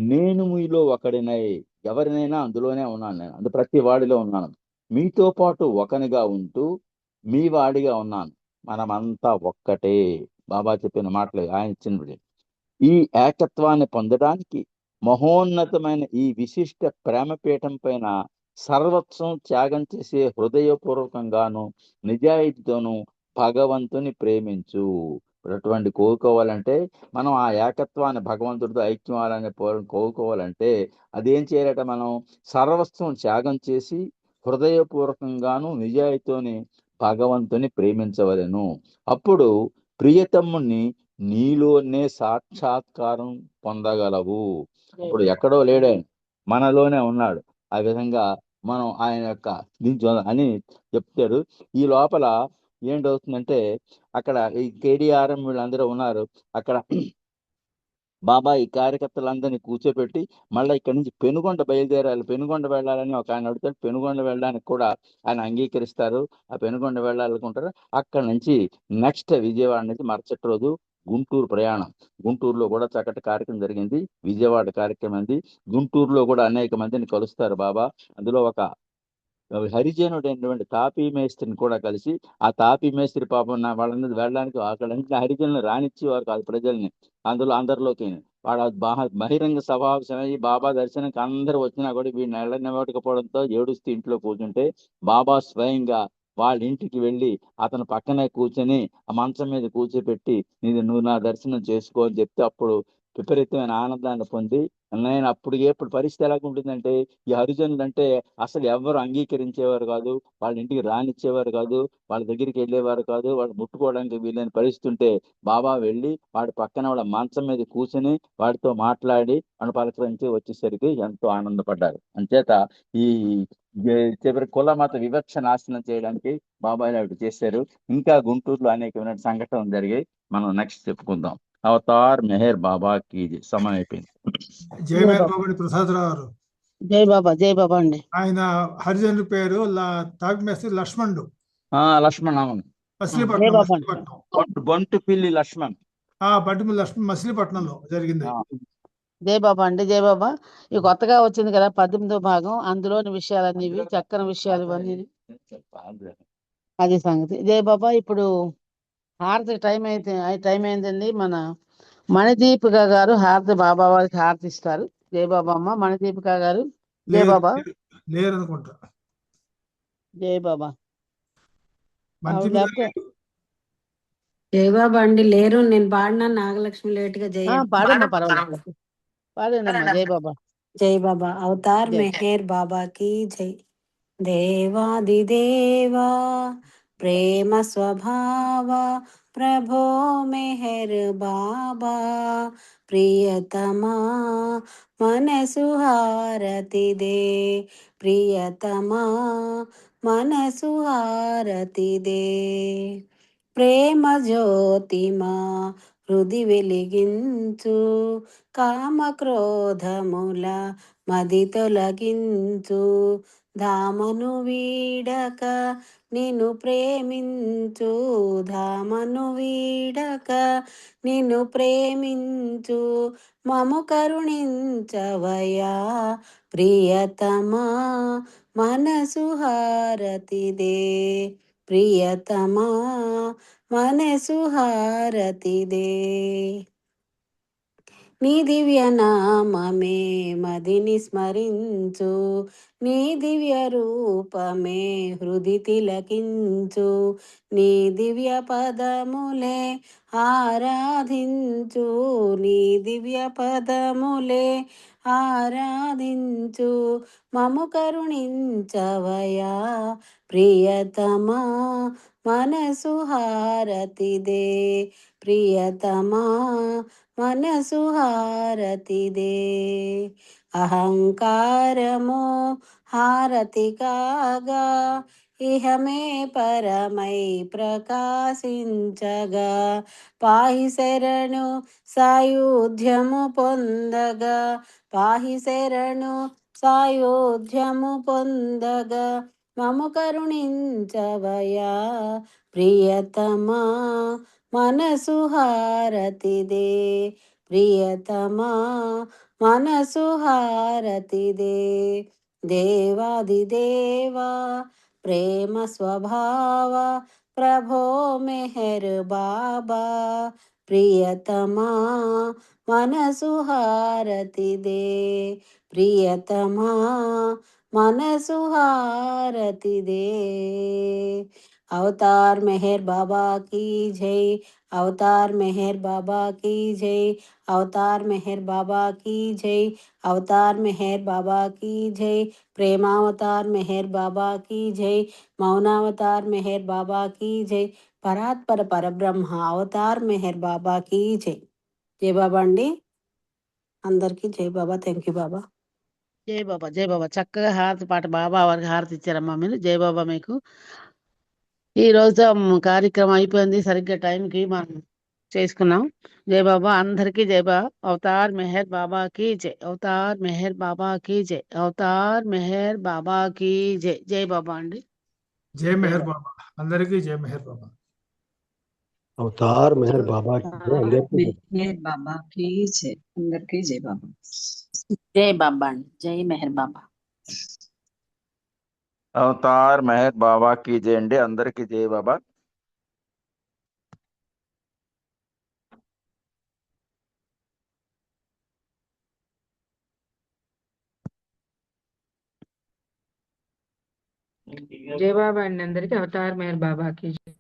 నేను మీలో ఒకడినై, ఎవరినైనా అందులోనే ఉన్నాను నేను, అందు ప్రతి వాడిలో ఉన్నాను. మీతో పాటు ఒకనిగా ఉంటూ మీ వాడిగా ఉన్నాను. మనమంతా ఒక్కటే. బాబా చెప్పిన మాటలు ఆయన ఇచ్చిన ఈ ఏకత్వాన్ని పొందడానికి మహోన్నతమైన ఈ విశిష్ట ప్రేమపీఠం పైన సర్వస్వం త్యాగం చేసే హృదయపూర్వకంగాను నిజాయితీతోనూ భగవంతుని ప్రేమించు. అటువంటి కోరుకోవాలంటే మనం ఆ ఏకత్వాన్ని, భగవంతుడితో ఐక్యం అవ్వాలనే కోరుకోవాలంటే అదేం చేయాలట? మనం సర్వస్వం త్యాగం చేసి హృదయపూర్వకంగాను నిజాయితీతోని భగవంతుని ప్రేమించవలెను. అప్పుడు ప్రియతమ్ముణ్ణి నీలోనే సాక్షాత్కారం పొందగలవు. అప్పుడు ఎక్కడో లేడే, మనలోనే ఉన్నాడు. ఆ విధంగా మనం ఆయన యొక్క అని చెప్తారు. ఈ లోపల ఏంటవుతుందంటే, అక్కడ ఈ కేడీఆర్ఎం వీళ్ళందరూ ఉన్నారు. అక్కడ బాబా ఈ కార్యకర్తలందరినీ కూర్చోబెట్టి మళ్ళీ ఇక్కడి నుంచి పెనుగొండ బయలుదేరాలి, పెనుగొండ వెళ్ళాలని ఒక ఆయన అడుగుతాడు. పెనుగొండ వెళ్ళడానికి కూడా ఆయన అంగీకరిస్తారు. ఆ పెనుగొండ వెళ్ళాలనుకుంటారు. అక్కడ నుంచి నెక్స్ట్ విజయవాడ నుంచి మరుసటి రోజు గుంటూరు ప్రయాణం. గుంటూరులో కూడా చక్కటి కార్యక్రమం జరిగింది. విజయవాడ కార్యక్రమం అంది. గుంటూరులో కూడా అనేక మందిని కలుస్తారు బాబా. అందులో ఒక హరిజనుడైనటువంటి తాపీ మేస్త్రిని కూడా కలిసి, ఆ తాపీ మేస్త్రి పాపం వాళ్ళందరూ వెళ్ళడానికి అక్కడ నుంచి హరిజనులు రానిచ్చేవారు కాదు ప్రజల్ని. అందరిలోకి వాడు బహిరంగ సమావేశమయ్యి బాబా దర్శనానికి అందరూ వచ్చినా కూడా వీడిని వెళ్ళనివ్వకపోవడంతో ఏడుస్తూ ఇంట్లో కూర్చుంటే బాబా స్వయంగా వాళ్ళ ఇంటికి వెళ్ళి అతను పక్కనే కూర్చొని ఆ మంచం మీద కూర్చోపెట్టి నువ్వు నా దర్శనం చేసుకో అని చెప్తే అప్పుడు విపరీతమైన ఆనందాన్ని పొంది, నేను ఇప్పుడు పరిస్థితి ఎలాగుంటుందంటే, ఈ హరిజనులు అంటే అసలు ఎవరు అంగీకరించేవారు కాదు, వాళ్ళ ఇంటికి రానిచ్చేవారు కాదు, వాళ్ళ దగ్గరికి వెళ్ళేవారు కాదు, వాళ్ళు ముట్టుకోవడానికి వీలైన పరిస్థితి ఉంటే బాబా వెళ్ళి వాడి పక్కన వాళ్ళ మంచం మీద కూర్చొని వాడితో మాట్లాడి వాడిని పలకరించి వచ్చేసరికి ఎంతో ఆనందపడ్డారు. అంచేత ఈ చివరి కుల మత వివక్ష నాశనం చేయడానికి బాబాయ్ అవి చేశారు. ఇంకా గుంటూరులో అనేకమైన సంఘటనలు జరిగాయి. మనం నెక్స్ట్ చెప్పుకుందాం. అవతార్ మెహర్ బాబాకి సమయం అయిపోయింది. జై మెహర్ బాబా ప్రసాదరావు గారు. జై బాబా, జై బాబా అండి. ఆయన హరిజనుల పేరు తాపీ మేస్త్రి లక్ష్మణుడు. లక్ష్మణ్, అవును, మచిలీపట్నం. బొంటుపిల్లి లక్ష్మణ్. బొంటుపిల్లి లక్ష్మణ్ మచిలీపట్నంలో జరిగింది. జై బాబా అండి, జై బాబా. ఈ కొత్తగా వచ్చింది కదా 18వ భాగం, అందులోని విషయాలన్నీ చక్కని విషయాలు ఇవన్నీ. అది సంగతి. జై బాబా. ఇప్పుడు హారతి టైం అయిందండి. మన మణిదీపిక గారు హారతి బాబా వారికి హారతి ఇస్తారు. జై బాబా అమ్మ. మణిదీపిక గారు. జై లేరు బాబా. లేరు అనుకుంటా. జై బాబా. మంచి లేకపోతే జయబాబా అండి లేరు, నేను పాడినా నాగలక్ష్మి లేటుగా పాడమ్మా, పర్వాలేదు. పాడండమ్మా. జై బాబా. జై బాబా. అవతార్ జై. మెహర్ బాబా की జై. దేవాదిదేవా ప్రేమ స్వభావ ప్రభో మెహర్ బాబా ప్రియతమా మనసు హారతి దే ప్రియతమా మనసు హారతి దే ప్రేమ జ్యోతిమా హృది వెలిగించు కామ క్రోధముల మది తొలగించు ధామను వీడక నిన్ను ప్రేమించు ధామను వీడక నిన్ను ప్రేమించు మము కరుణించవయా ప్రియతమా మనసు హారతి దే ప్రియతమా మనసు హారతి దే నీ దివ్య నామమే మదిని స్మరించు నీ దివ్య రూపమే హృది తిలకించు నీ దివ్య పదములే ఆరాధించు నీ దివ్య పదములే ఆరాధించు మము కరుణించవయా ప్రియతమా మనసు హారతి దే ప్రియతమా మనసు హారతి దే అహంకారము హారతి కాగా ఇహమే పరమై ప్రకాశించగా పాహి శరణు సాయుధ్యము పొందగా పాహి శరణు సాయుధ్యము పొందగా మము కరుణించవయా ప్రియతమా మనసు హారతి దే ప్రియతమా మనసు హారతి దే దేవాదిదేవా ప్రేమ స్వభావ ప్రభో మెహర్ బాబా ప్రియతమా మనసు హారతి దే ప్రియతమా మనసు హారతి దే अवतार मेहर बाबा की जय। अवतार मेहर बाबा की जय। अवतार मेहर बाबा की जय। अवतार मेहर बाबा की जय। प्रेमावतार मेहर बाबा की जय। मौनावतार मेहर बाबा की जय। పరాత్పర పరబ్రహ్మ అవతార్ మెహర్ బాబా की జై. జై బాబా అండి అందరికీ జై బాబా. థ్యాంక్ యూ బాబా. జై బాబా. జై బాబా. చక్కగా హారతి పాట బాబా వారికి హారతి ఇచ్చారమ్మా మీరు. జై బాబా మీకు. ఈ రోజు కార్యక్రమం అయిపోయింది. సరిగ్గా టైంకి మనం చేసుకున్నాం. జై బాబా. అందరికీ జై బాబా. అవతార్ మెహర్ బాబా की జై. అవతార్ మెహర్ బాబా की జై. అవతార్ మెహర్ బాబా की జై. జై బాబా అండి. జై జై మెహర్ బాబా. బాబా. అందరికీ జై మెహర్ బాబా. अवतार मेहर बाबा की जय. అందరికీ జై. మెహర్ బాబా की जय. అందరికీ జై బాబా. జై బాబా అండి. జై మెహర్ బాబా. అవతార్ మెహర్ బాబా की జై అండి. అందరికీ జై బాబా. జై బాబా అండి అందరికీ. అవతార్ మెహర్ బాబాకి జై.